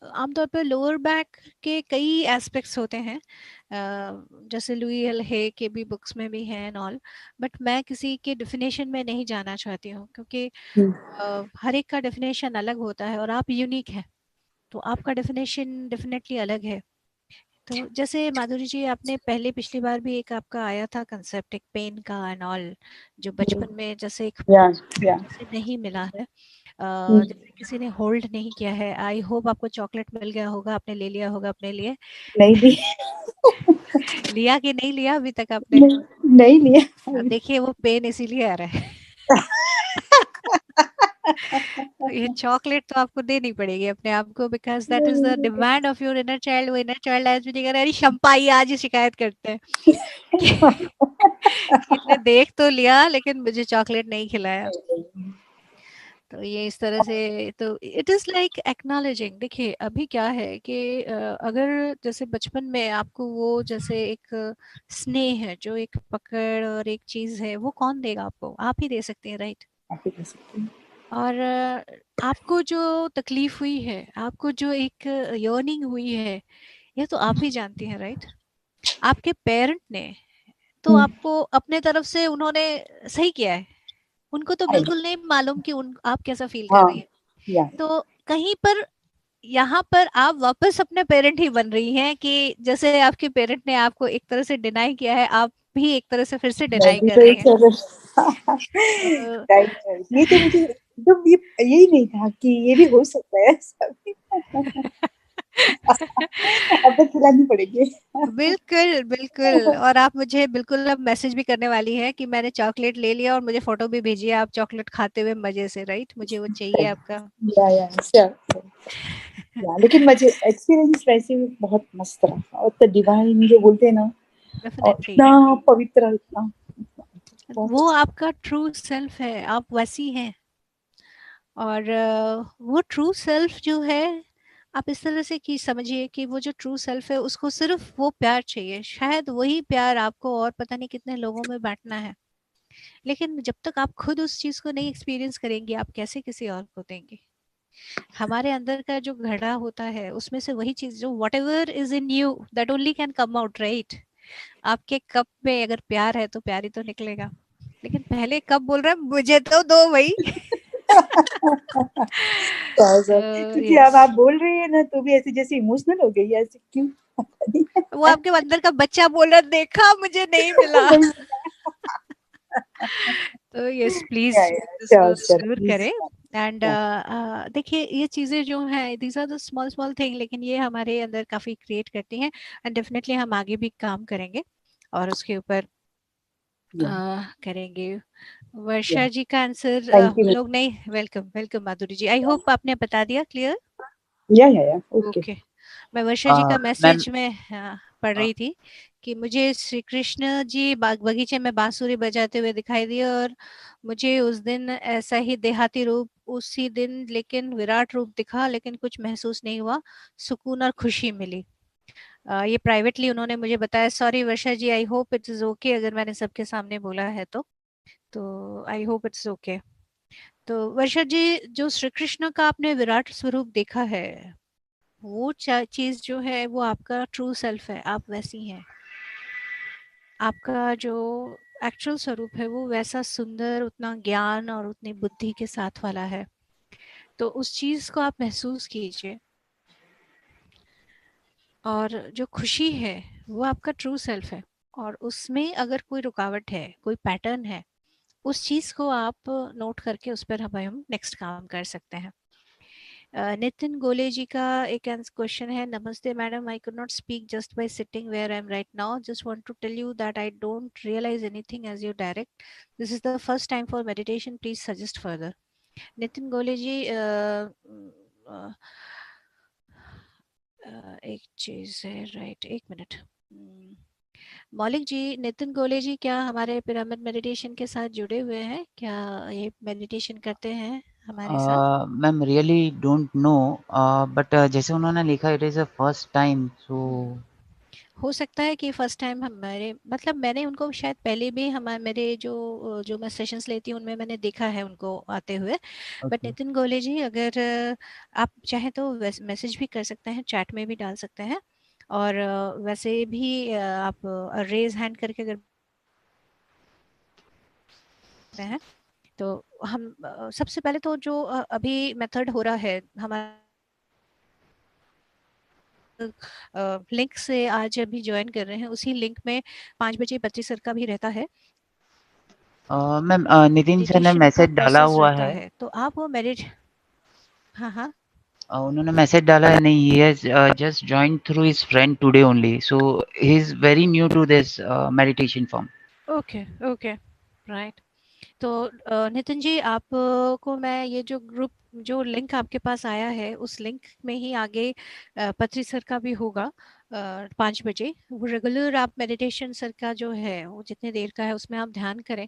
आमतौर पर लोअर बैक के कई एस्पेक्ट्स होते हैं, जैसे लुई एल हे के भी बुक्स में भी हैं एंड ऑल, बट मैं किसी के डेफिनेशन में नहीं जाना चाहती हूँ, क्योंकि हर एक का डेफिनेशन अलग होता है और आप यूनिक हैं, तो आपका डेफिनेशन डेफिनेटली अलग है। तो जैसे माधुरी जी, आपने पहले पिछली बार भी एक आपका आया था कंसेप्ट एक पेन का एंड ऑल, जो बचपन में जैसे एक या जैसे नहीं मिला है, जैसे किसी ने होल्ड नहीं किया है। आई होप आपको चॉकलेट मिल गया होगा, आपने ले लिया होगा अपने लिए। नहीं भी। लिया कि नहीं लिया अभी तक आपने? नहीं, नहीं लिया। अब देखिए वो पेन इसीलिए आ रहा है। तो ये चॉकलेट तो आपको देनी पड़ेगी अपने आप को, because that is the demand of your inner child. वो इनर चाइल्ड आज भी अरे शंपाई आज ही शिकायत करते हैं कि इसने देख तो लिया लेकिन मुझे चॉकलेट नहीं खिलाया। तो ये इस तरह से, तो इट इज़ लाइक एक्नॉलेजिंग। देखिए अभी क्या है कि अगर जैसे बचपन में आपको वो जैसे एक स्नेह है, जो एक पकड़ और एक चीज़ है, वो कौन देगा आपको? आप ही दे सकते हैं, राइट? आप ही कह सकते हैं। और आपको जो तकलीफ हुई है, आपको जो एक यर्निंग हुई है, ये तो आप ही जानती हैं, राइट? आपके पेरेंट ने तो आपको अपने तरफ से उन्होंने सही किया है, उनको तो बिल्कुल नहीं मालूम कि उन आप कैसा फील कर हाँ, रही हैं। तो कहीं पर यहाँ पर आप वापस अपने पेरेंट ही बन रही हैं, कि जैसे आपके पेरेंट ने आपको एक तरह से डिनाई किया है, आप भी एक तरह से फिर से मैं डिनाई भी कर तो रही एक हैं। राइट राइट, ये तो मुझे एकदम ये यही नहीं था कि ये भी हो सकता है ऐसा भी। अब तो खिलानी पड़ेगी। बिल्कुल बिल्कुल। और आप मुझे बिल्कुल अब मैसेज भी करने वाली है कि मैंने चॉकलेट ले लिया, और मुझे फोटो भी भेजिए आप चॉकलेट खाते हुए मजे से, राइट? मुझे वो चाहिए आपका। या श्योर। या लेकिन मुझे एक्सपीरियंस वैसे भी बहुत मस्त रहा, और तो डिवाइन जो बोलते हैं ना, डेफिनेटली इतना पवित्र, इतना वो आपका ट्रू सेल्फ है, आप वैसी हैं। और वो ट्रू सेल्फ जो है, आप इस तरह से कि समझिए कि वो जो ट्रू सेल्फ है उसको सिर्फ वो प्यार चाहिए, शायद वही प्यार आपको और पता नहीं कितने लोगों में बांटना है, लेकिन जब तक आप खुद उस चीज को नहीं एक्सपीरियंस करेंगे आप कैसे किसी और को देंगे। हमारे अंदर का जो घड़ा होता है उसमें से वही चीज जो what ever is in you that only can come out, right. आपके कप में अगर प्यार है तो प्यार ही तो निकलेगा, लेकिन पहले कब बोल रहा है मुझे तो दो भाई। क्योंकि अब आप बोल रही है ना तो भी ऐसे जैसे इमोशनल हो गई, ऐसे क्यों? वो आपके अंदर का बच्चा बोल रहा देखा मुझे नहीं मिला। तो यस प्लीज इसको जरूर करें। एंड देखिए ये चीज़ें जो हैं these are the small small thing, लेकिन ये हमारे अंदर काफ़ी क्रिएट करती हैं एंड डेफिनेटली हम आगे भी काम करेंगे और उसके ऊपर करेंगे। वर्षा जी का आंसर लोग नहीं, welcome welcome Madhuri ji, I hope आपने बता दिया क्लियर। ओके। मैं वर्षा जी का मैसेज में पढ़ रही थी कि मुझे श्री कृष्ण जी बगीचे में बांसुरी बजाते हुए दिखाई दिए और मुझे उस दिन ऐसा ही देहाती रूप उसी दिन लेकिन विराट रूप दिखा, लेकिन कुछ महसूस नहीं हुआ, सुकून और खुशी मिली। ये प्राइवेटली उन्होंने मुझे बताया। Sorry Varsha ji, I hope it is okay अगर मैंने सबके सामने बोला है तो आई होप इट्स ओके। तो वर्षा जी जो श्री कृष्ण का आपने विराट स्वरूप देखा है वो चीज जो है वो आपका ट्रू सेल्फ है, आप वैसी हैं। आपका जो एक्चुअल स्वरूप है वो वैसा सुंदर, उतना ज्ञान और उतनी बुद्धि के साथ वाला है। तो उस चीज को आप महसूस कीजिए और जो खुशी है वो आपका ट्रू सेल्फ है। और उसमें अगर कोई रुकावट है, कोई पैटर्न है, उस चीज को आप नोट करके उस पर हम नेक्स्ट काम कर सकते हैं। नितिन गोले जी का एक क्वेश्चन है। नमस्ते madam, I could not speak just by sitting where I am right now, just want to tell you that I don't realise anything as you direct, this is the first time for meditation, please suggest further. Nitin Gole ji एक चीज है, right, एक minute. मौलिक जी, नितिन गोले जी क्या हमारे pyramid meditation के साथ जुड़े हुए हैं क्या? ये मेडिटेशन करते हैं हमारे साथ? Ma'am really don't know, but जैसे उन्होंने लिखा it is a first time, so हो सकता है कि फर्स्ट टाइम हमारे, मतलब मैंने उनको शायद पहले भी हमारे मेरे जो मैं सेशंस लेती हूँ उनमें मैंने देखा है उनको आते हुए। बट नितिन गोले जी अगर आप चाहें तो मैसेज भी कर सकते हैं, चैट में भी डाल सकते हैं, और वैसे भी आप रेज हैंड करके अगर हैं तो हम सबसे पहले तो जो अभी मेथड हो रहा है हमारा लिंक से आज अभी ज्वाइन कर रहे हैं, उसी लिंक में 5 बजे बच्ची सर का भी रहता है। मैम नितिन सर ने मैसेज डाला हुआ है तो आप वो मैरिज, हाँ हाँ उन्होंने मैसेज डाला है, नहीं he has just joined through his friend today only, so he is very new to this meditation form. Okay okay right. तो नितिन जी आपको मैं ये जो ग्रुप जो लिंक आपके पास आया है उस लिंक में ही आगे पत्री सर का भी होगा 5 बजे। वो रेगुलर आप मेडिटेशन सर का जो है वो जितने देर का है उसमें आप ध्यान करें,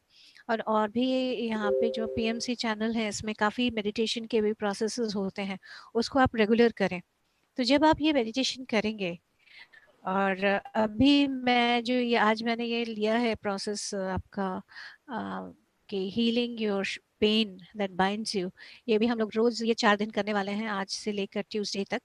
और भी यहाँ पे जो पीएमसी चैनल है इसमें काफ़ी मेडिटेशन के भी प्रोसेसेस होते हैं, उसको आप रेगुलर करें। तो जब आप ये मेडिटेशन करेंगे, और अभी मैं जो ये आज मैंने ये लिया है प्रोसेस आपका कि healing your pain that binds you, ये भी हम लोग रोज ये 4 दिन करने वाले हैं, आज से लेकर ट्यूसडे तक।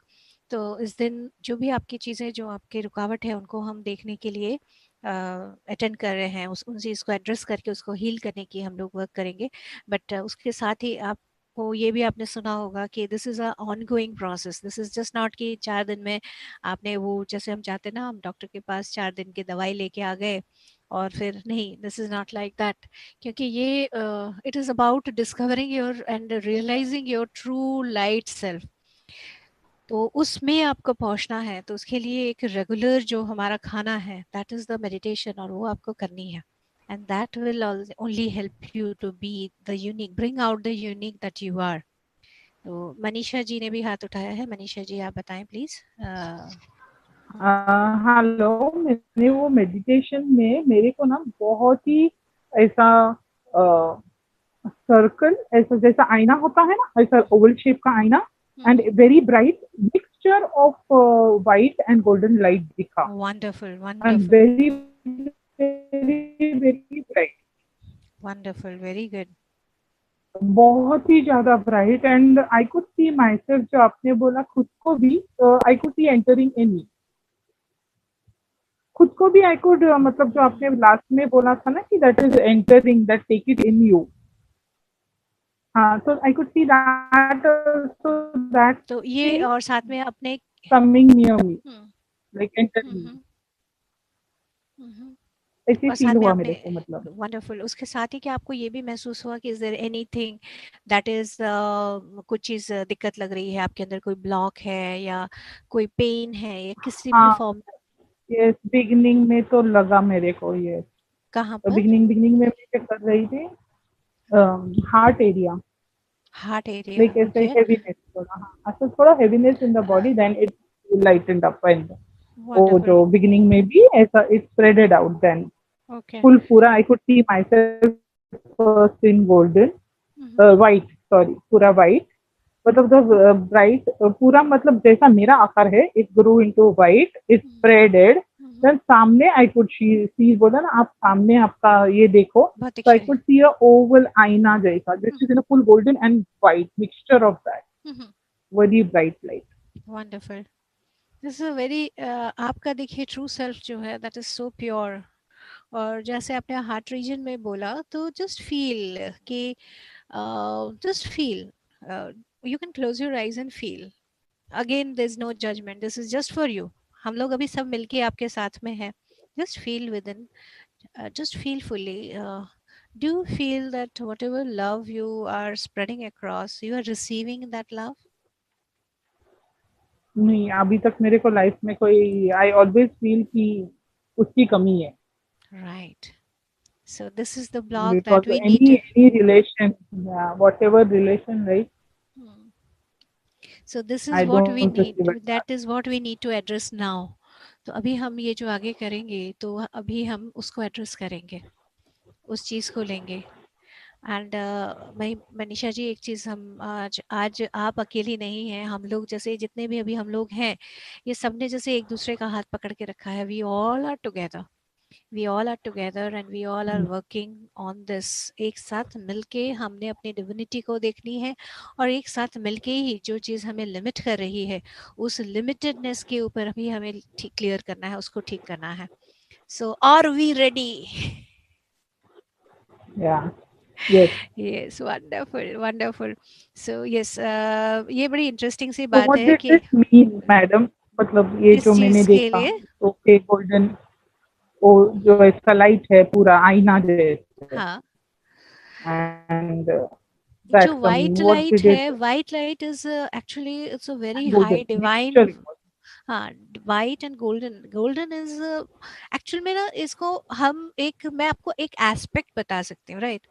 तो इस दिन जो भी आपकी चीज़ें जो आपके रुकावट है उनको हम देखने के लिए अटेंड कर रहे हैं, उन चीज़ को एड्रेस करके उसको हील करने की हम लोग वर्क करेंगे। बट उसके साथ ही आप को ये भी आपने सुना होगा कि this is a ongoing process, this is just not कि 4 दिन में आपने वो जैसे हम चाहते ना हम डॉक्टर के पास 4 दिन की दवाई लेके आ गए और फिर नहीं, this is not like that. क्योंकि ये it is about discovering your and realising your true light self. तो उसमें आपको पहुंचना है, तो उसके लिए एक रेगुलर जो हमारा खाना है दैट इज़ द मेडिटेशन, और वो आपको करनी है, and that will only help you to be the unique, bring out the unique that you are. तो मनीषा जी ने भी हाथ उठाया है, मनीषा जी आप बताएं प्लीज। हेलो, मैंने वो मेडिटेशन में मेरे को ना बहुत ही ऐसा सर्कल, ऐसा जैसा आईना होता है ना, ऐसा ओवल शेप का आईना, and very bright mixture of white and golden light दिखा, wonderful and wonderful very very very bright, wonderful, very good. बहुत ही ज्यादा bright, and I could see myself, जो आपने बोला खुद को भी, आई कुड सी एंटरिंग इन मी, खुद को भी आई कुड, मतलब जो आपने लास्ट में बोला था ना कि that is entering, that take it in you, हाँ, so I could see that so that तो ये और साथ में अपने coming near me, like entering me, ऐसे और फील साथ में हुआ मेरे आपने को, मतलब वंडरफुल, उसके साथ ही कि आपको ये भी महसूस हुआ कि is there anything that is कुछ चीज दिक्कत लग रही है आपके अंदर, कोई ब्लॉक है या कोई पेन है या किसी भी हाँ, फॉर्म में? यस, बिगनिंग में तो लगा मेरे को, यस, कहाँ पर? बिगनिंग में मैं क्या कर रही थी, heart area, heart area, like ऐसे ओके, हेवीनेस थोड़ा, हाँ, ऐसा थोड़ा heaviness in the body, then it lightened up, and वो वंडरफुल, जो बिगिनिंग में भी ऐसा it spreaded out, then okay, full पूरा I could see myself first in golden, white, sorry, पूरा वाइट, मतलब द ब्राइट, पूरा मतलब जैसा मेरा आकार है, it grow into white, it spreaded, then सामने आई कुड सी, बोला ना आप, सामने आपका ये देखो, बहुत so I अच्छे, could see a oval आईना जैसा, which is in a full golden and white mixture of that, very bright light. Wonderful, this is a very, आपका देखिए ट्रू सेल्फ जो है दैट इज सो प्योर। और जैसे आपने हार्ट रीजन में बोला तो जस्ट फील कि just feel, you can close your eyes and feel, again there is no judgement, this is just for you, हम लोग अभी सब मिलके आपके साथ में हैं, just feel within, just feel fully, do you feel that whatever love you are spreading across, you are receiving that love? नहीं, अभी तक मेरे को लाइफ में कोई, आई ऑलवेज फील कि उसकी कमी है, Right, so this is the block that because we need to, any relation, what ever relation, right, hmm. So this is I what we don't need, receive it, that is what we need to address now. तो अभी हम ये जो आगे करेंगे तो अभी हम उसको एड्रेस करेंगे, उस चीज़ को लेंगे। एंड मनीषा जी, एक चीज़ हम आज आज आप अकेली नहीं हैं, हम लोग जैसे जितने भी अभी हम लोग हैं, ये सब ने जैसे एक दूसरे का हाथ पकड़ के रखा है, we all are together, we all are together and we all are working on this. एक साथ मिलके हमने अपनी डिविनिटी को देखनी है, और एक साथ मिलके ही जो चीज़ हमें लिमिट कर रही है, उस लिमिटेडनेस के ऊपर भी हमें क्लियर करना है, उसको ठीक करना है। सो आर वी रेडी? या, yes, yes, wonderful wonderful. So yes, ये बड़ी इंटरेस्टिंग सी तो बात व्हाट है डिड कि दिस मीन मैडम, मतलब ये किस जो मैंने चीज़ के देखा, लिए? ओके, गोल्डन, वो जो इसका लाइट है पूरा आईना जैसे, हाँ, एंड जो that coming, white what light did है, it, white light is actually it's a very golden high divine. Mixture, हाँ, white and golden, golden is actual में ना, इसको हम एक, मैं आपको एक एस्पेक्ट बता सकती हूँ, राइट,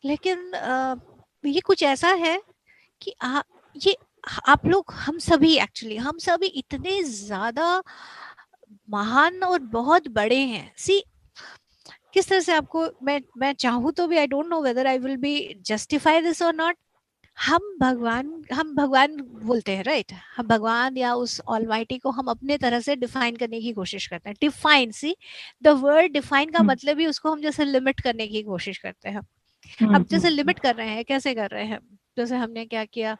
लेकिन ये कुछ ऐसा है कि ये आप लोग, हम सभी एक्चुअली, हम सभी इतने ज्यादा महान और बहुत बड़े हैं। सी, किस तरह से आपको मैं चाहूँ तो भी, आई don't know whether I will B justify this और नॉट, हम भगवान बोलते हैं, राइट, हम भगवान या उस ऑलमाइटी को हम अपने तरह से डिफाइन करने की कोशिश करते हैं। Define, see, the word define का मतलब ही उसको हम जैसे लिमिट करने की कोशिश करते हैं। अब जैसे लिमिट कर रहे हैं, कैसे कर रहे हैं, जैसे हमने क्या किया,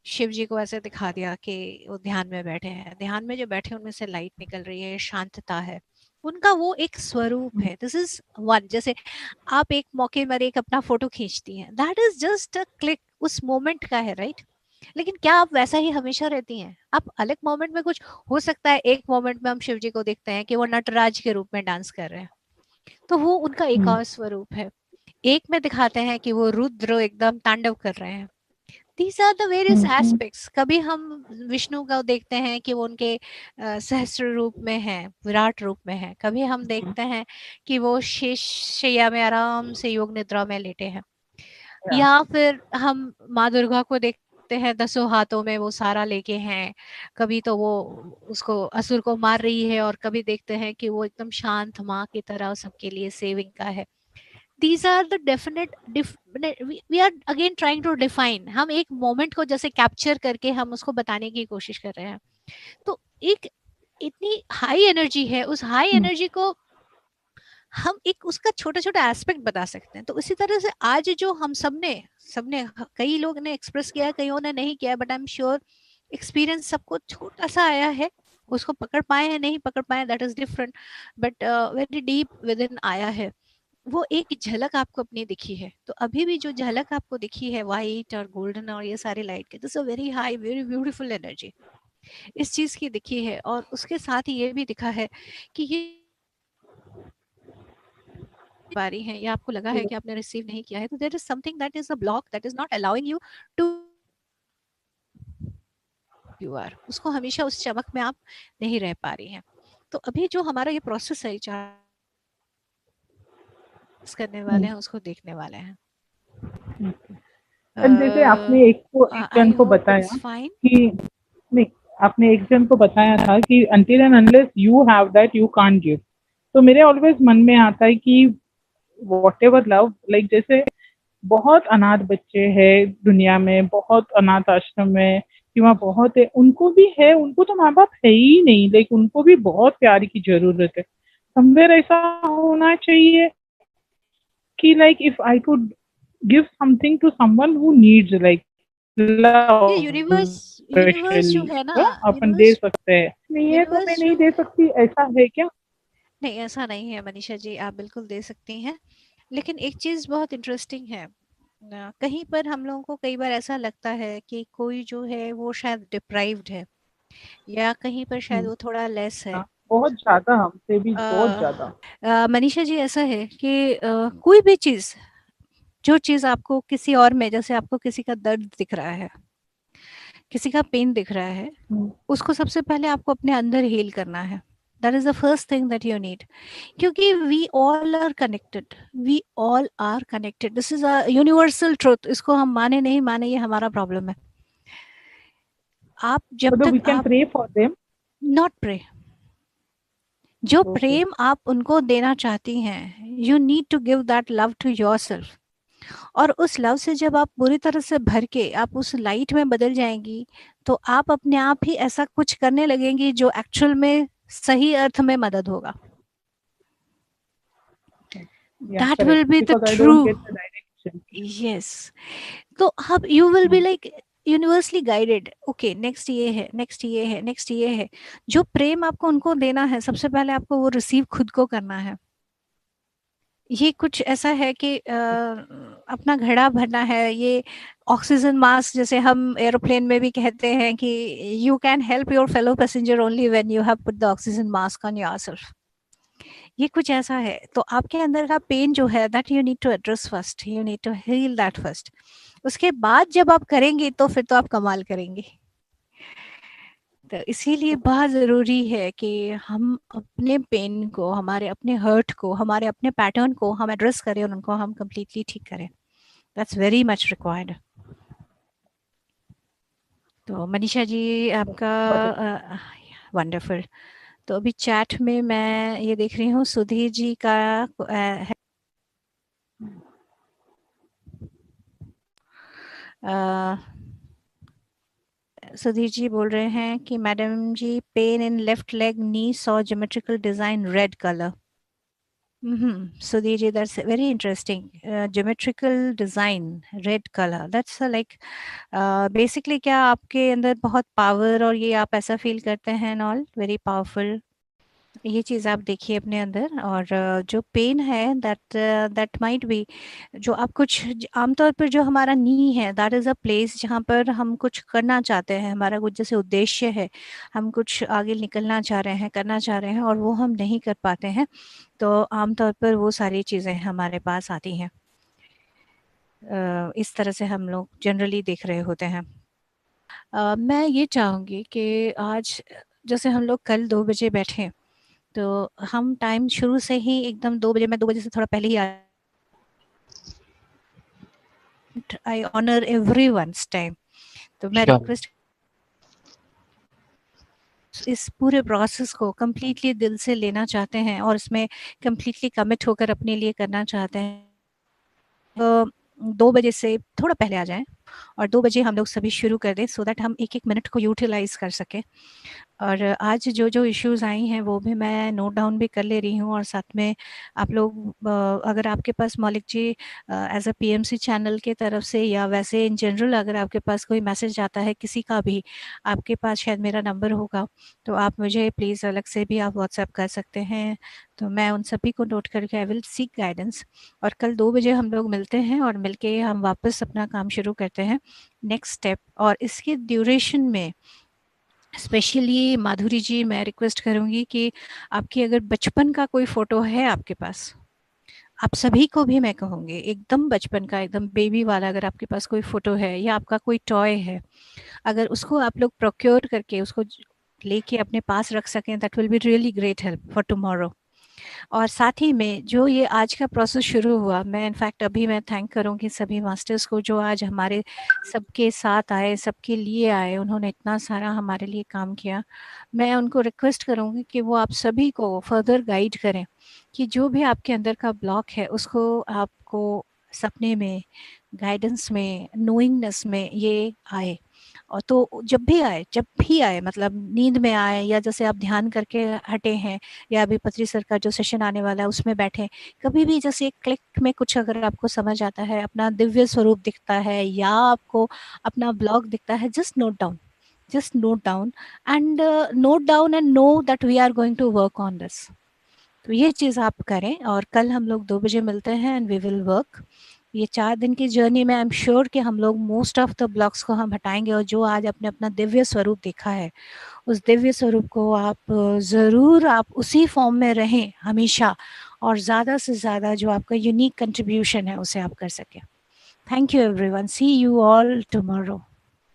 शिव जी को ऐसे दिखा दिया कि वो ध्यान में बैठे हैं, ध्यान में जो बैठे उनमें से लाइट निकल रही है, शांतता है, उनका वो एक स्वरूप है। दिस इज वन, जैसे आप एक मौके पर एक अपना फोटो खींचती हैं, that is just a click, उस मोमेंट का है, राइट, लेकिन क्या आप वैसा ही हमेशा रहती हैं? आप अलग मोमेंट में कुछ हो सकता है, एक मोमेंट में हम शिव जी को देखते हैं कि वो नटराज के रूप में डांस कर रहे हैं, तो वो उनका एक और स्वरूप है। एक में दिखाते हैं कि वो रुद्र एकदम तांडव कर रहे हैं। These are the various aspects. कभी हम विष्णु का देखते हैं कि वो उनके सहस्त्र रूप में है, विराट रूप में है, कभी हम देखते हैं कि वो शेष शैया में आराम से योग निद्रा में लेटे हैं, या फिर हम माँ दुर्गा को देख देखते हैं 10 हाथों में वो सारा लेके हैं, कभी तो वो उसको असुर को मार रही है, और कभी देखते हैं कि वो एकदम शांत माँ की तरह सबके लिए सेविंग का है। These are the definite we are again trying to define, हम एक मोमेंट को जैसे कैप्चर करके हम उसको बताने की कोशिश कर रहे हैं। तो एक इतनी हाई एनर्जी है, उस हाई एनर्जी को हम एक उसका छोटा छोटा एस्पेक्ट बता सकते हैं। तो इसी तरह से आज जो हम सबने सबने कई लोग ने एक्सप्रेस किया, कईयों ने नहीं किया, but I am sure experience सबको छोटा सा आया है, उसको पकड़ पाए हैं नहीं पकड़ पाए that is different, but very deep with in आया है। वो एक झलक आपको अपनी दिखी है, तो अभी भी जो झलक आपको दिखी है वाइट और गोल्डन और ये सारे लाइट के, this a very high very beautiful energy इस चीज की दिखी है। और उसके साथ ही ये भी दिखा है कि ये बारी है, या आपको लगा है कि आपने रिसीव नहीं किया है, तो there is something that is a block that is not allowing you to you are, उसको हमेशा उस चमक में आप नहीं रह पा रही हैं। तो अभी जो हमारा ये प्रोसेस है करने वाले हैं, उसको देखने वाले हैं। जैसे आपने एक जन को बताया कि नहीं, आपने एक जन को बताया था कि until and unless you have that you can't give, तो मेरे ऑलवेज मन में आता है कि वॉट एवर लव, लाइक जैसे बहुत अनाथ बच्चे हैं दुनिया में, बहुत अनाथ आश्रम है कि वहाँ बहुत है, उनको भी है, उनको तो माँ बाप है ही नहीं, लाइक उनको भी बहुत प्यार की जरूरत है। समवेयर ऐसा होना चाहिए कि like if I could give something to someone who needs like love, universe जो है ना, अपन दे सकते हैं, नहीं है तो मैं नहीं दे सकती, ऐसा है क्या? नहीं, ऐसा नहीं है मनीषा जी, आप बिल्कुल दे सकती हैं। लेकिन एक चीज बहुत इंटरेस्टिंग है, कहीं पर हम लोगों को कई बार ऐसा लगता है कि कोई जो है वो शायद डिप्राइव्ड है, या कहीं पर शायद वो थोड़ा लेस है, बहुत ज्यादा, हमसे भी बहुत ज्यादा। मनीषा जी ऐसा है कि कोई भी चीज, जो चीज आपको किसी और में, जैसे आपको किसी का दर्द दिख रहा है, किसी का पेन दिख रहा है, उसको सबसे पहले आपको अपने अंदर हील करना है। That is the first thing that you need, क्योंकि we all are connected, we all are connected, this is a universal truth. इसको हम माने नहीं माने ये हमारा प्रॉब्लम है। आप जब we तक can pray for them, not pray, जो प्रेम आप उनको देना चाहती हैं, you need to give that love to yourself. और उस लव से जब आप पूरी तरह से भर के आप उस लाइट में बदल जाएंगी, तो आप अपने आप ही ऐसा कुछ करने लगेंगी जो एक्चुअल में सही अर्थ में मदद होगा। That will be the true, yes, तो अब you will be like universally guided, okay next ये है, नेक्स्ट ये है, नेक्स्ट ये है। जो प्रेम आपको उनको देना है, सबसे पहले आपको वो रिसीव खुद को करना है। ये कुछ ऐसा है कि अपना घड़ा भरना है, ये ऑक्सीजन मास्क, जैसे हम एरोप्लेन में भी कहते हैं कि you can help your fellow passenger only when you have put the oxygen mask on yourself. ये कुछ ऐसा है। तो आपके अंदर का पेन जो है, that you need to address first, you need to heal that first. उसके बाद जब आप करेंगे तो फिर तो आप कमाल करेंगे। तो इसीलिए बहुत ज़रूरी है कि हम अपने पेन को, हमारे अपने हर्ट को, हमारे अपने पैटर्न को हम एड्रेस करें और उनको हम कम्प्लीटली ठीक करें। That's very much required. तो मनीषा जी आपका वंडरफुल। तो अभी चैट में मैं ये देख रही हूँ, सुधीर जी का है, सुधीर जी बोल रहे हैं कि मैडम जी pain in left leg knee saw geometrical design red colour. Sudhir ji, that's very interesting. Geometrical design, red color. That's like basically क्या आपके अंदर बहुत पावर और ये आप ऐसा फील करते हैं and all very powerful. ये चीज़ आप देखिए अपने अंदर। और जो पेन है दैट माइट बी, जो आप कुछ आमतौर पर जो हमारा नी है, दैट इज़ अ प्लेस जहाँ पर हम कुछ करना चाहते हैं, हमारा कुछ जैसे उद्देश्य है, हम कुछ आगे निकलना चाह रहे हैं, करना चाह रहे हैं और वो हम नहीं कर पाते हैं, तो आमतौर पर वो सारी चीज़ें हमारे पास आती हैं। इस तरह से हम लोग जनरली देख रहे होते हैं। मैं ये चाहूँगी कि आज जैसे हम लोग कल 2 बजे बैठे, तो हम टाइम शुरू से ही एकदम 2 बजे, मैं 2 बजे से थोड़ा पहले ही आई ऑनर एवरीवन्स टाइम। तो मैं रिक्वेस्ट इस पूरे प्रोसेस को कम्प्लीटली दिल से लेना चाहते हैं और इसमें कम्प्लीटली कमिट होकर अपने लिए करना चाहते हैं, 2 बजे से थोड़ा पहले आ जाएं और 2 बजे हम लोग सभी शुरू कर दें, सो दैट हम एक एक मिनट को यूटिलाइज कर सकें। और आज जो जो इश्यूज आई हैं वो भी मैं नोट डाउन भी कर ले रही हूँ, और साथ में आप लोग अगर आपके पास मौलिक जी एज अ पीएमसी चैनल के तरफ से या वैसे इन जनरल अगर आपके पास कोई मैसेज आता है किसी का भी, आपके पास शायद मेरा नंबर होगा, तो आप मुझे प्लीज़ अलग से भी आप व्हाट्सएप कर सकते हैं, तो मैं उन सभी को नोट करके आई विल सीक गाइडेंस। और कल 2 बजे हम लोग मिलते हैं और मिलके हम वापस अपना काम शुरू करते हैं नेक्स्ट स्टेप। और इसके ड्यूरेशन में स्पेशली माधुरी जी मैं रिक्वेस्ट करूंगी कि आपकी अगर बचपन का कोई फोटो है आपके पास, आप सभी को भी मैं कहूँगी एकदम बचपन का एकदम बेबी वाला अगर आपके पास कोई फोटो है या आपका कोई टॉय है, अगर उसको आप लोग प्रोक्योर करके उसको लेके अपने पास रख सकें, that will be really great help for tomorrow. और साथ ही में जो ये आज का प्रोसेस शुरू हुआ, मैं इनफैक्ट अभी मैं थैंक करूँगी सभी मास्टर्स को जो आज हमारे सबके साथ आए, सबके लिए आए, उन्होंने इतना सारा हमारे लिए काम किया। मैं उनको रिक्वेस्ट करूँगी कि वो आप सभी को फर्दर गाइड करें कि जो भी आपके अंदर का ब्लॉक है उसको आपको सपने में, गाइडेंस में, नोइंगनेस में ये आए। और तो जब भी आए मतलब नींद में आए या जैसे आप ध्यान करके हटे हैं या अभी पत्री सर का जो सेशन आने वाला है उसमें बैठे, कभी भी जैसे एक क्लिक में कुछ अगर आपको समझ आता है, अपना दिव्य स्वरूप दिखता है या आपको अपना ब्लॉग दिखता है, just note down and know that we are going to work on this. तो ये चीज़ आप करें और कल हम लोग 2 बजे मिलते हैं एंड वी विल वर्क। ये 4 दिन की जर्नी में आई एम श्योर कि हम लोग मोस्ट ऑफ द ब्लॉक्स को हम हटाएंगे और जो आज अपने अपना दिव्य स्वरूप देखा है उस दिव्य स्वरूप को आप ज़रूर आप उसी फॉर्म में रहें हमेशा, और ज़्यादा से ज़्यादा जो आपका यूनिक कंट्रीब्यूशन है उसे आप कर सकें। Thank you everyone, see you all tomorrow.